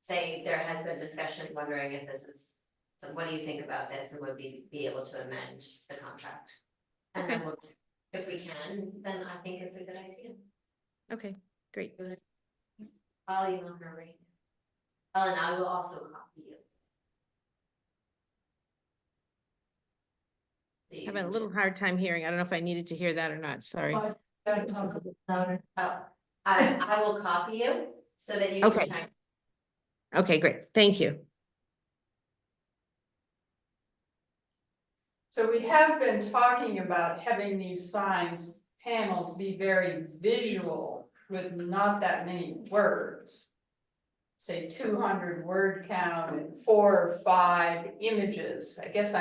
say there has been discussion wondering if this is, so what do you think about this, and would we be able to amend the contract? And then if we can, then I think it's a good idea. Okay, great. I'll email her right now. Oh, and I will also copy you. Having a little hard time hearing. I don't know if I needed to hear that or not, sorry. Oh, gotta talk a little louder. Oh, I will copy you so that you can Okay. check. Okay, great, thank you. So we have been talking about having these signs, panels be very visual with not that many words. Say 200 word count and 4 or 5 images. I guess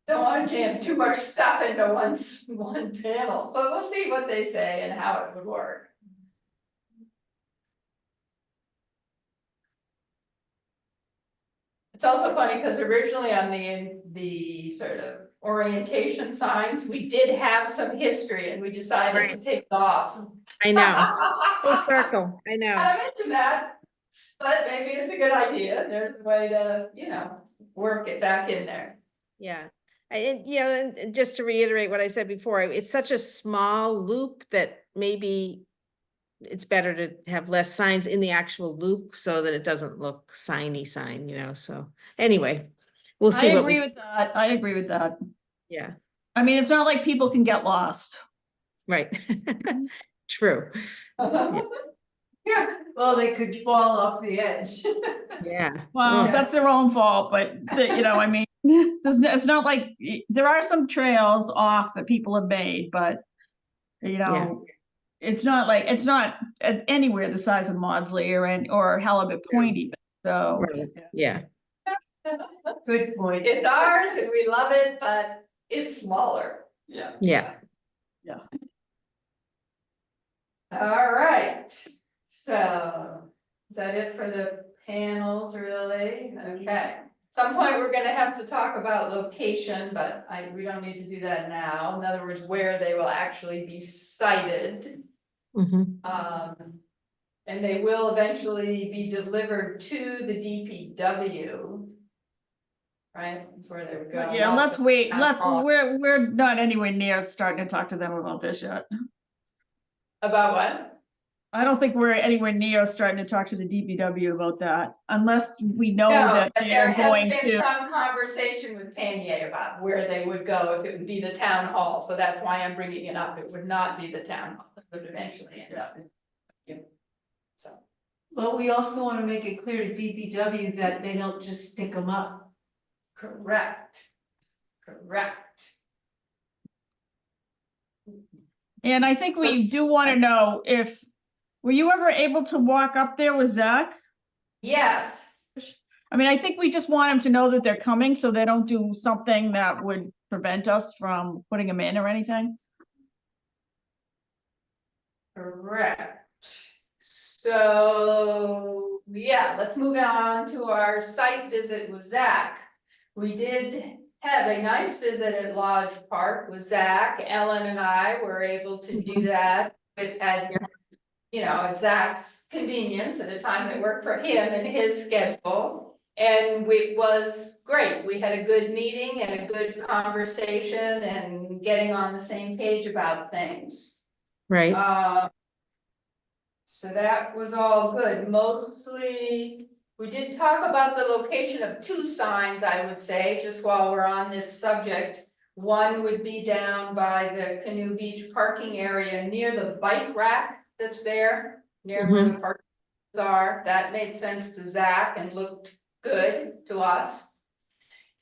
don't want to jam too much stuff into one panel, but we'll see what they say and how it would work. It's also funny because originally on the sort of orientation signs, we did have some history and we decided to take it off. I know, full circle, I know. I mentioned that, but maybe it's a good idea. There's a way to, you know, work it back in there. Yeah, and you know, and just to reiterate what I said before, it's such a small loop that maybe it's better to have less signs in the actual loop so that it doesn't look signy, you know, so anyway, we'll see. I agree with that. I agree with that. Yeah, I mean, it's not like people can get lost. right. True, Yeah, well, they could fall off the edge. yeah. Well, Yeah. that's their own fault, but you know, I mean, it's not like, there are some trails off that people have made, but you know, it's not anywhere the size of Maudsley or Halibut Point even, so. Right. Yeah, Good point. It's ours and we love it, but it's smaller. Yeah. yeah. All right, so is that it for the panels, really? Okay. Some point we're gonna have to talk about location, but we don't need to do that now. In other words, where they will actually be sited. Mhm. And they will eventually be delivered to the DPW. Right, that's where they would go. Yeah, not let's the wait, town hall. we're not anywhere near starting to talk to them about this yet. About what? I don't think we're anywhere near starting to talk to the DPW about that, unless we know No, that but there they're has going been to. some conversation with Panier about where they would go if it would be the town hall, so that's why I'm bringing it up. It would not be the town hall, it would eventually end up in. Yeah. So, But we also wanna make it clear to DPW that they don't just stick them up. correct. Correct. And I think we do want to know if, were you ever able to walk up there with Zach? Yes, I mean, I think we just want them to know that they're coming, so they don't do something that would prevent us from putting them in or anything. correct. So, yeah, let's move on to our site visit with Zach. We did have a nice visit at Lodge Park with Zach. Ellen and I were able to do that at at Zach's convenience at a time that worked for him and his schedule. And it was great. We had a good meeting and a good conversation and getting on the same page about things. Right, So that was all good. Mostly, we did talk about the location of two signs, I would say, just while we're on this subject. One would be down by the Canoe Beach parking area near the bike rack that's there, near where the parking are. That made sense to Zach and looked good to us.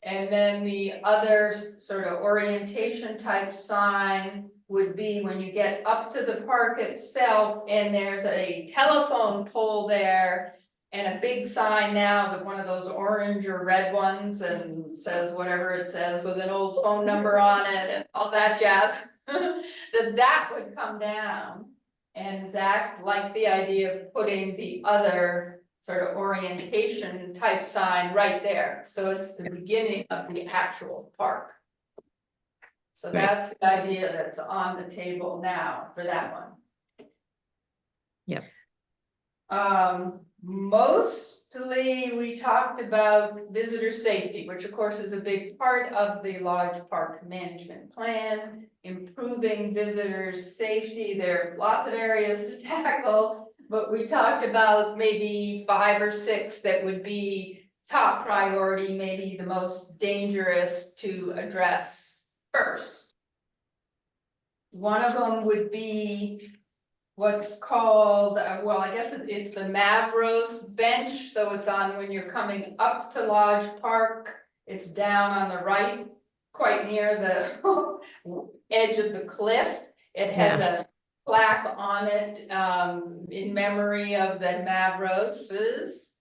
And then the other sort of orientation type sign would be when you get up to the park itself and there's a telephone pole there. And a big sign now with one of those orange or red ones and says whatever it says with an old phone number on it and all that jazz. That would come down. And Zach liked the idea of putting the other sort of orientation type sign right there, so it's the beginning of the actual park. So Right. that's the idea that's on the table now for that one. Yep. Mostly we talked about visitor safety, which of course is a big part of the Lodge Park Management Plan. Improving visitors' safety, there are lots of areas to tackle, but we talked about maybe 5 or 6 that would be top priority, maybe the most dangerous to address first. One of them would be what's called, well, I guess it's the Mavros bench, so it's on when you're coming up to Lodge Park. It's down on the right, quite near the edge of the cliff. It has a plaque on it, in memory of the Mavroses.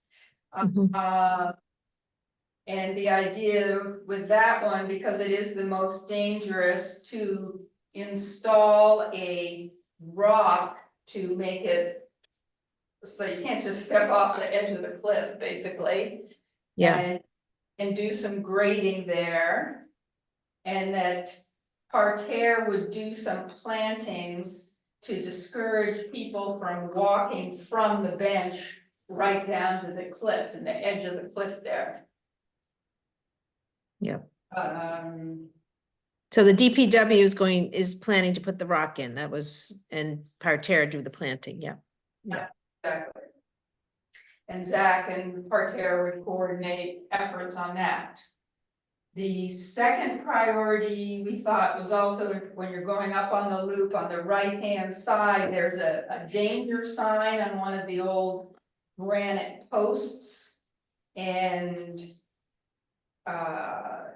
And the idea with that one, because it is the most dangerous, to install a rock to make it so you can't just step off the edge of the cliff, basically. yeah, And do some grading there. And that Parterre would do some plantings to discourage people from walking from the bench right down to the cliff and the edge of the cliff there. Yep. Um, so the DPW is planning to put the rock in, that was, and Parterre do the planting, yeah. exactly. And Zach and Parterre would coordinate efforts on that. The second priority we thought was also when you're going up on the loop on the right-hand side, there's a danger sign on one of the old granite posts. And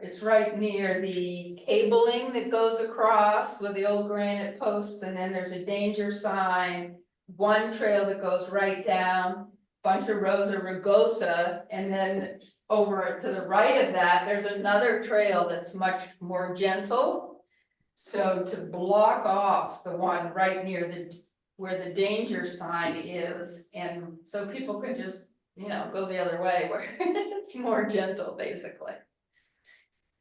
it's right near the cabling that goes across with the old granite posts, and then there's a danger sign, one trail that goes right down, bunch of Rosa rugosa, and then over to the right of that, there's another trail that's much more gentle. So to block off the one right near where the danger sign is, and so people can just, go the other way where it's more gentle, basically.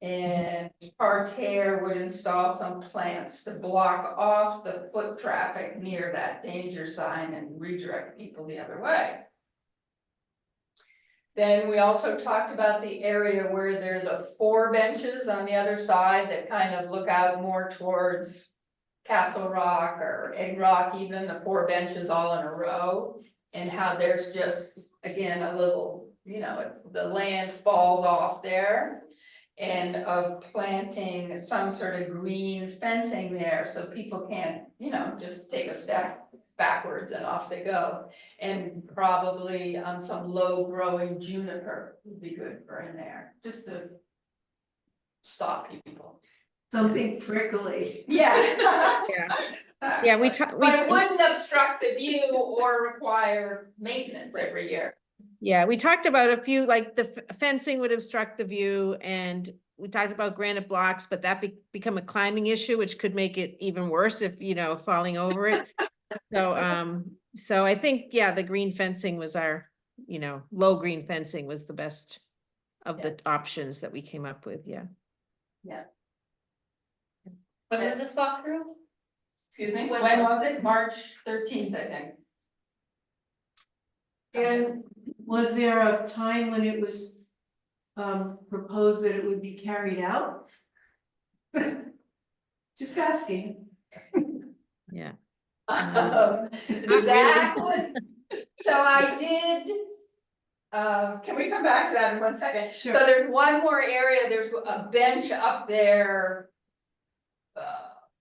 And Parterre would install some plants to block off the foot traffic near that danger sign and redirect people the other way. Then we also talked about the area where there are the 4 benches on the other side that kind of look out more towards Castle Rock or Egg Rock, even the 4 benches all in a row. And how there's just, again, a little, the land falls off there. And of planting some sort of green fencing there, so people can't, just take a step backwards and off they go. And probably some low growing juniper would be good for in there, just to stop people. Something prickly. Yeah. Yeah, we talked, But it wouldn't obstruct the view or require maintenance every year. yeah, we talked about a few, like the fencing would obstruct the view, and we talked about granite blocks, but that become a climbing issue, which could make it even worse if, falling over it. So I think, yeah, the green fencing was our, low green fencing was the best of the options that we came up with, yeah. When was this walkthrough? Excuse me, When when was was it? March 13th, I think. And was there a time when it was proposed that it would be carried out? Just asking. Yeah. Zach would, so I did. Can we come back to that in 1 second? Sure. So there's one more area, there's a bench up there.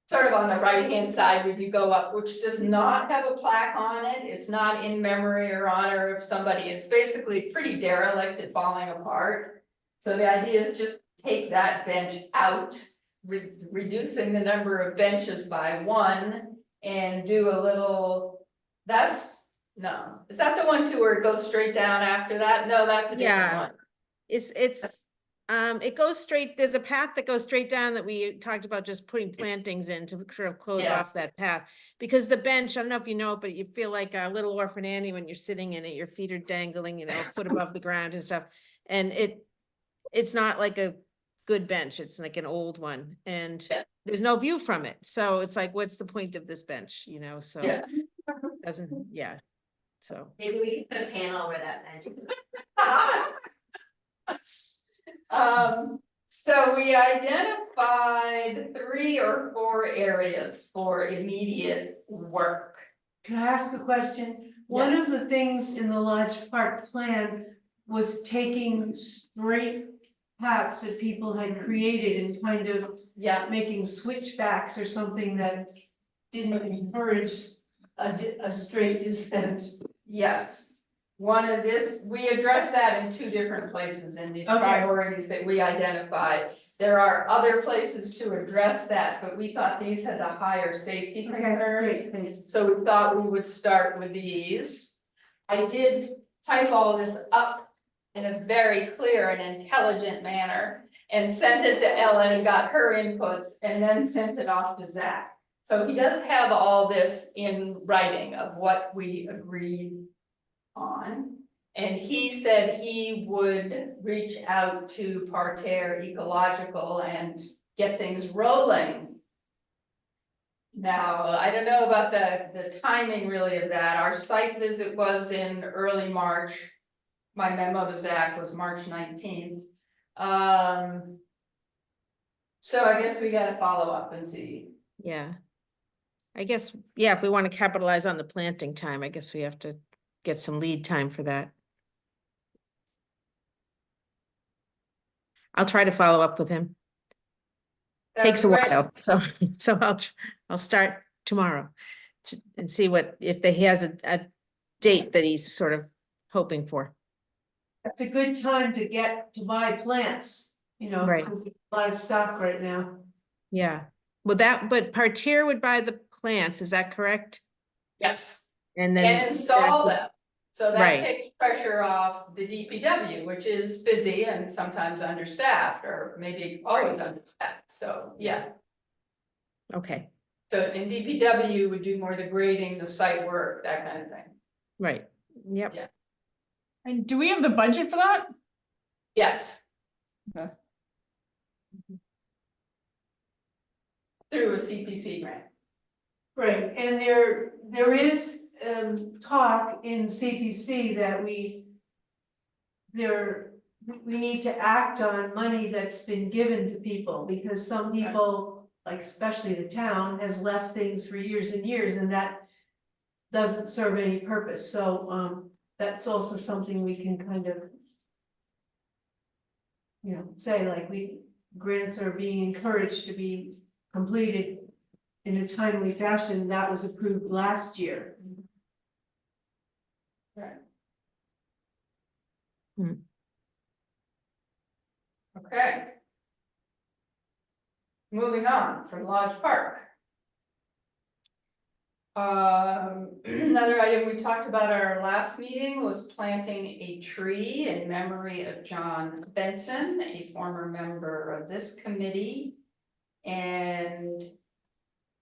Sort of on the right-hand side when you go up, which does not have a plaque on it. It's not in memory or honor of somebody. It's basically pretty derelict and falling apart. So the idea is just take that bench out, reducing the number of benches by 1 and do a little, is that the one too where it goes straight down after that? No, that's a different Yeah. one. It goes straight, there's a path that goes straight down that we talked about just putting plantings in to sort of close Yeah. off that path. Because the bench, I don't know if you know, but you feel like a little orphan Annie when you're sitting in it, your feet are dangling, a foot above the ground and stuff. And it's not like a good bench, it's like an old one, and there's no view from it. So it's like, what's the point of this bench, so Yeah. doesn't, yeah, so. Maybe we could put a panel where that bench is. So we identified 3 or 4 areas for immediate work. Can I ask a question? One of Yes. the things in the Lodge Park plan was taking straight paths that people had created and kind of Yeah, making switchbacks or something that didn't encourage a straight descent. yes. One of this, we addressed that in 2 different places in these Okay. priorities that we identified. There are other places to address that, but we thought these had the higher safety concerns. Thanks. So we thought we would start with these. I did type all this up in a very clear and intelligent manner and sent it to Ellen and got her inputs and then sent it off to Zach. So he does have all this in writing of what we agreed on. And he said he would reach out to Parterre Ecological and get things rolling. Now, I don't know about the timing really of that. Our site visit was in early March. My memo to Zach was March 19th. So I guess we gotta follow up and see. Yeah. I guess, yeah, if we want to capitalize on the planting time, I guess we have to get some lead time for that. I'll try to follow up with him. Takes a That'd be great. while, so I'll start tomorrow and see if he has a date that he's sort of hoping for. It's a good time to buy plants, Right. because there's a lot of stock right now. Yeah, but Parterre would buy the plants, is that correct? Yes, And then. and install them. So that Right. takes pressure off the DPW, which is busy and sometimes understaffed, or maybe always understaffed, so, yeah. Okay, So, and DPW would do more of the grading, the site work, that kind of thing. right, yep. Yeah. And do we have the budget for that? Yes. through a CPC grant. Right, and there is, talk in CPC that we need to act on money that's been given to people, because some people, like especially the town, has left things for years and years, and that doesn't serve any purpose, so, that's also something we can kind of, say, like, grants are being encouraged to be completed in a timely fashion. That was approved last year. Okay. Moving on from Lodge Park. Another item we talked about at our last meeting was planting a tree in memory of John Benson, a former member of this committee. And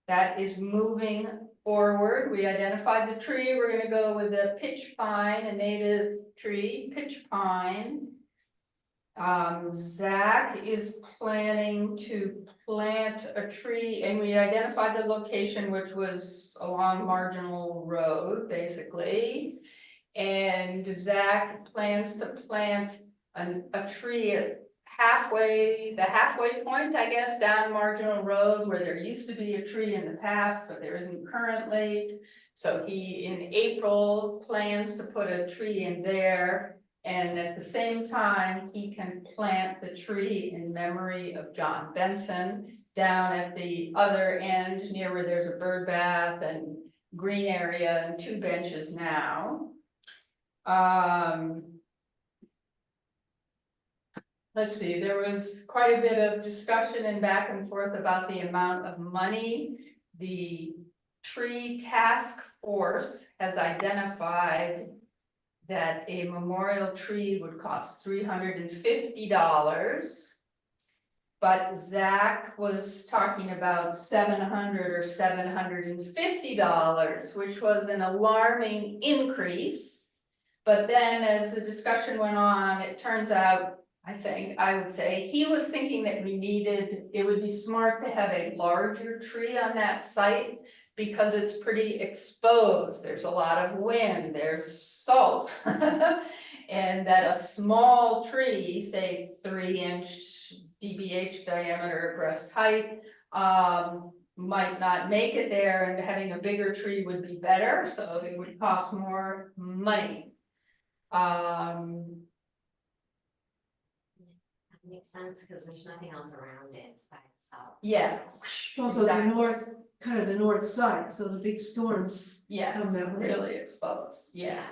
that is moving forward. We identified the tree. We're gonna go with a pitch pine, a native tree, pitch pine. Zach is planning to plant a tree, and we identified the location, which was along Marginal Road, basically. And Zach plans to plant a tree at the halfway point, I guess, down Marginal Road, where there used to be a tree in the past, but there isn't currently. So he, in April, plans to put a tree in there. And at the same time, he can plant the tree in memory of John Benson down at the other end, near where there's a bird bath and green area and 2 benches now. Let's see, there was quite a bit of discussion and back and forth about the amount of money. The tree task force has identified that a memorial tree would cost $350. But Zach was talking about $700 or $750, which was an alarming increase. But then as the discussion went on, it turns out, I would say, he was thinking that it would be smart to have a larger tree on that site because it's pretty exposed. There's a lot of wind, there's salt. And that a small tree, say 3-inch DBH diameter breast height, might not make it there, and having a bigger tree would be better, so it would cost more money. That makes sense, because there's nothing else around it, it's by itself. Yeah. Also Exactly. the north side, so the big storms. Yeah, Come it's that way. really exposed, yeah.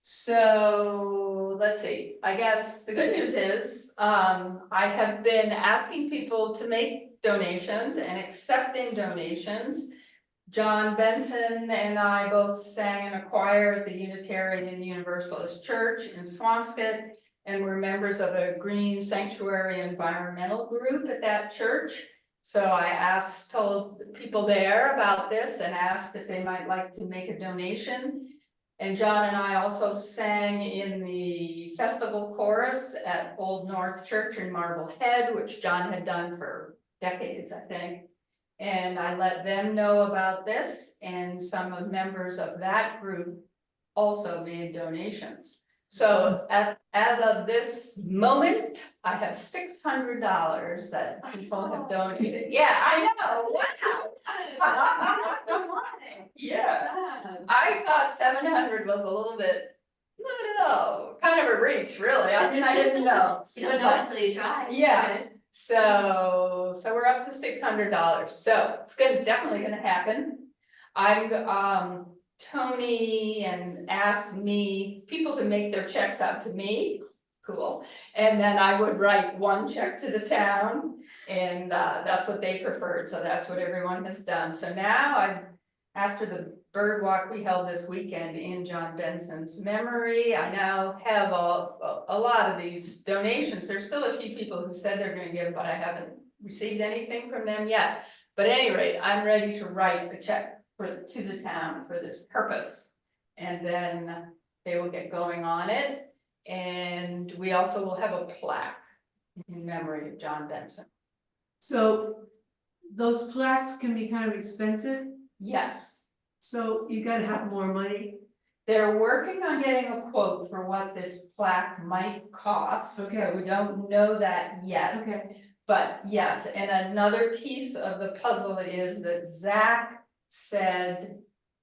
So, let's see, I guess the good news is, I have been asking people to make donations and accepting donations. John Benson and I both sang in a choir at the Unitarian Universalist Church in Swampscott, and we're members of a green sanctuary environmental group at that church. So I told people there about this and asked if they might like to make a donation. And John and I also sang in the festival chorus at Old North Church in Marblehead, which John had done for decades, I think. And I let them know about this, and some of members of that group also made donations. So as of this moment, I have $600 that people have donated. Yeah, I know. Yeah, I thought 700 was a little bit, I don't know, kind of a reach, really. I mean, I didn't know. You don't know until you try. Yeah. So we're up to $600. So it's definitely gonna happen. Tony and asked people to make their checks out to me. Cool. And then I would write one check to the town, and that's what they preferred. So that's what everyone has done. So now after the bird walk we held this weekend in John Benson's memory, I now have a lot of these donations. There's still a few people who said they're gonna give, but I haven't received anything from them yet. But at any rate, I'm ready to write a check to the town for this purpose. And then they will get going on it. And we also will have a plaque in memory of John Benson. So those plaques can be kind of expensive, Yes, so you gotta have more money. they're working on getting a quote for what this plaque might cost, so Okay. we don't know that yet. Okay. But yes, and another piece of the puzzle is that Zach said,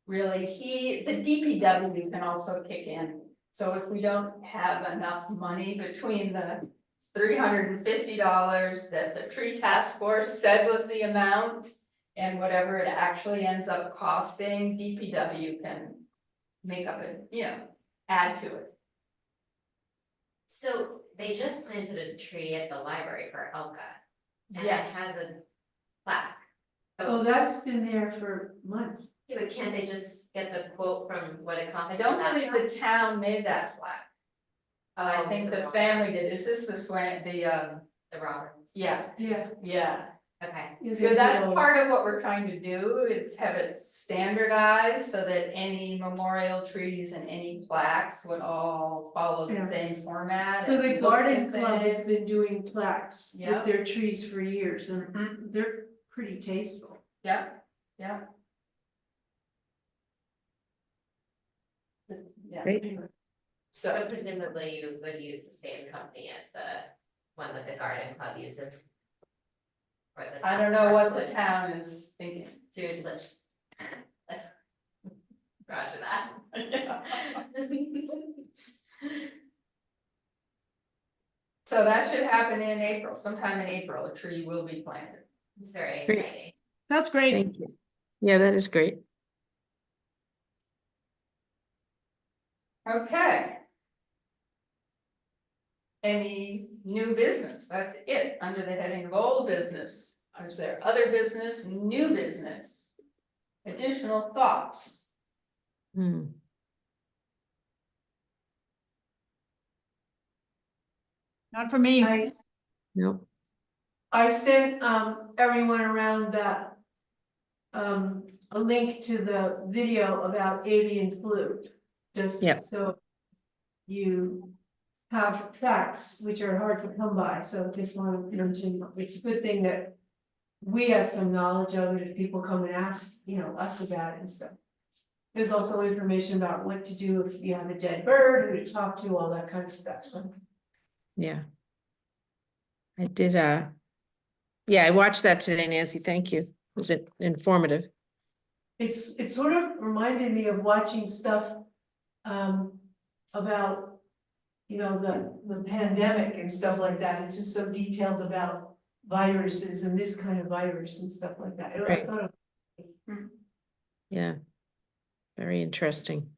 really, the DPW can also kick in. So if we don't have enough money between the $350 that the tree task force said was the amount and whatever it actually ends up costing, DPW can make up it, add to it. So they just planted a tree at the library for Elka. And it Yes. has a plaque. Oh, that's been there for months. Yeah, but can't they just get the quote from what it costs? I to don't get that believe plaque? the town made that plaque. I Oh, think the Roberts. family did. Is this the The Roberts, yeah, Yeah. okay. so that's part of what we're trying to do, is have it standardized so that any memorial trees and any plaques would all follow Yeah. the same format. So and the look garden the club has same. been doing plaques Yeah. with their trees for years, and Mhm. they're pretty tasteful. Yeah. Yeah. Great. So, But presumably you would use the same company as the one that the garden club uses. Or the I don't task know force what the would. town is thinking. Dude, let's. Roger that. So that should happen in April, sometime in April, a tree will be planted. It's very Great. exciting. That's great. Thank you. Yeah, that is great. Okay. Any new business? That's it, under the heading of old business. Is there other business, new business? Additional thoughts? Hmm. Not for me. Nope. I sent everyone around that a link to the video about avian flu. Just Yep. so you have facts which are hard to come by, so just want to mention, it's a good thing that we have some knowledge of it if people come and ask, us about it and stuff. There's also information about what to do if you have a dead bird, who to talk to, all that kind of stuff, so. Yeah. I did, yeah, I watched that today, Nancy. Thank you. Was it informative? It sort of reminded me of watching stuff about, the pandemic and stuff like that. It's just so detailed about viruses and this kind of virus and stuff like that. I Right. thought of- Yeah. Very interesting.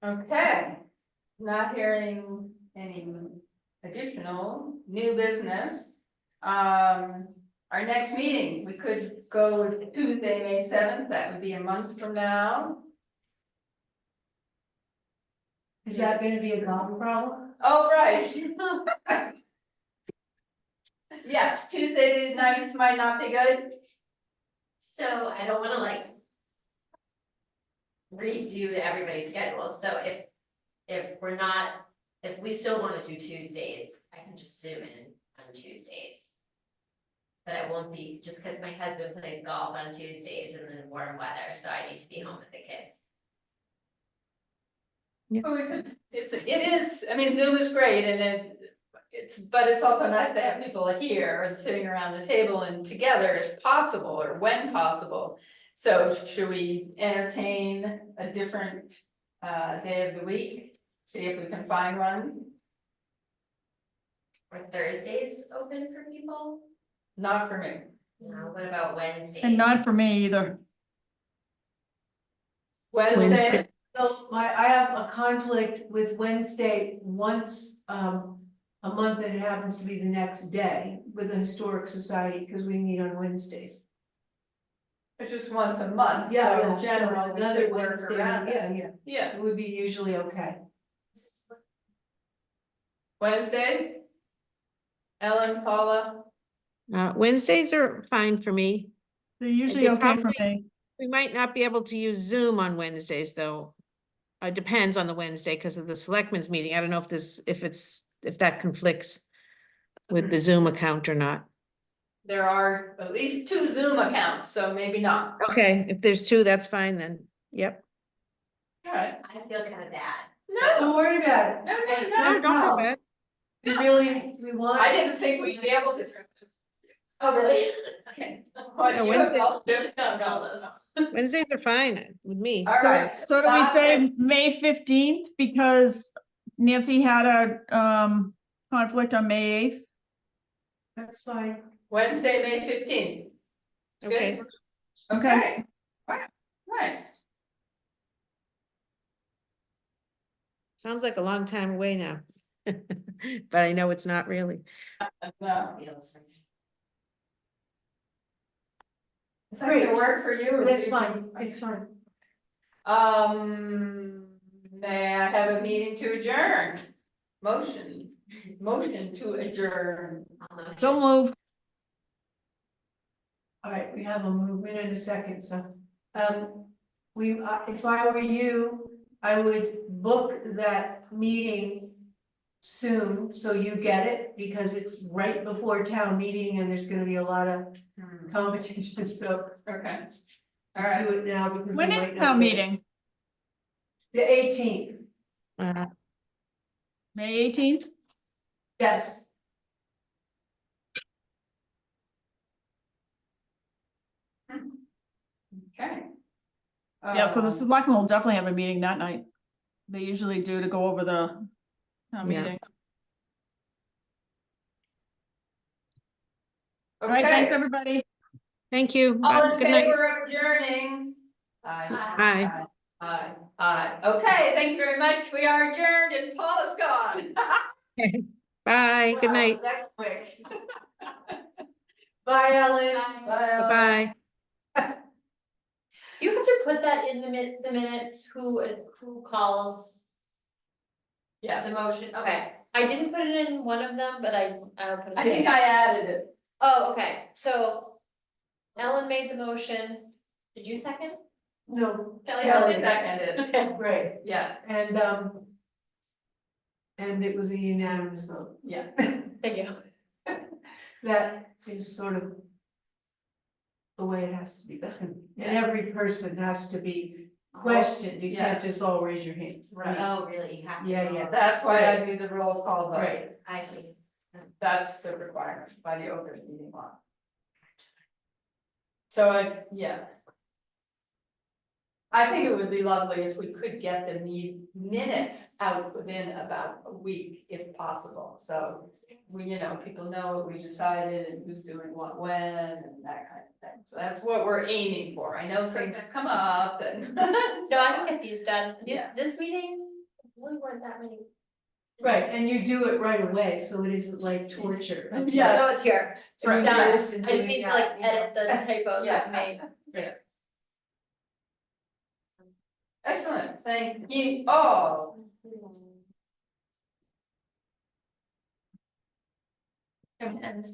Okay, not hearing any additional new business. Our next meeting, we could go with Tuesday, May 7th, that would be a month from now. Is that gonna be a golf problem? Oh, right. Yes, Tuesday nights might not be good. So I don't wanna like. Redo everybody's schedule, so if we're not, if we still wanna do Tuesdays, I can just zoom in on Tuesdays. But I won't be, just cause my husband plays golf on Tuesdays and then warm weather, so I need to be home with the kids. Oh, we could, it is, I mean, Zoom is great and but it's also nice to have people like here and sitting around the table and together if possible, or when possible. So should we entertain a different day of the week? See if we can find one? Are Thursdays open for people? Not for me. No, what about Wednesdays? And not for me either. Wednesday, So I have a conflict with Wednesday once a month, and it happens to be the next day with the Historic Society, because we meet on Wednesdays. it's just once a month, so generally we Another could work Wednesday, around it. yeah, Yeah, it would be usually okay. Wednesday? Ellen, Paula? Wednesdays are fine for me. They're usually They okay for probably- me. We might not be able to use Zoom on Wednesdays, though. It depends on the Wednesday because of the selectmen's meeting. I don't know if that conflicts. with the Zoom account or not. There are at least 2 Zoom accounts, so maybe not. Okay, if there's 2, that's fine then. Yep. Alright. I feel kind of bad. Don't worry about it. No, No, don't feel No. bad. We want. I didn't think we'd be able to. Oh, really? Okay. What, No, you have Wednesdays- all to do? No. Wednesdays are fine with me. All So, right. so do we say May 15th because Nancy had a, conflict on May 8th? That's fine. Wednesday, May 15th. It's Okay. good? Okay. Wow, nice. Sounds like a long time away now. But I know it's not really. No. Does that Great. work for you? or That's do you- fine, it's fine. May I have a meeting to adjourn? Motion to adjourn. So moved. All right, we have a movement in a second, so, if I were you, I would book that meeting soon, so you get it, because it's right before town meeting and there's gonna be a lot of competition, so Okay. All right. do it now because. we When is might not town get it. meeting? The 18th, May 18th? yes. Okay. Yeah, so the Um, selectmen will definitely have a meeting that night. They usually do to go over the town Yeah. meeting. All right, thanks, Okay, everybody. Thank you. all in Good night. favor of adjourning? Aye. Aye. Okay, thank you very much. We are adjourned and Paul is gone. Bye, good Wow, night. that quick. Bye, Ellen. Bye. Bye. Do you have to put that in the minutes, who calls the Yes, motion? Okay, I didn't put it in one of them, but I'll put it. I think I added it. Oh, okay, so Ellen made the motion. Did you second? No, Kelly Kelly seconded. seconded. Okay. right, Yeah, and it was a unanimous vote. yeah. Thank you. That is sort of the way it has to be done. And Yeah. every person has to be questioned. You Yeah. can't just all raise your hand. Right. Oh, really? You have to. Yeah, yeah. That's why I do the roll call vote. Right. I see. That's the requirement by the open meeting law. So yeah. I think it would be lovely if we could get the minutes out within about a week if possible, so. We, people know what we decided and who's doing what when and that kind of thing, so that's what we're aiming for. I know things come up and. No, I can get these done. Yeah. This meeting, really weren't that many. Right, and you do it right away, so it isn't like torture. Yeah. No, it's here. Doing It's done. this and I just doing need to that, like edit the typos Yeah. I've made. Excellent, thank you all. And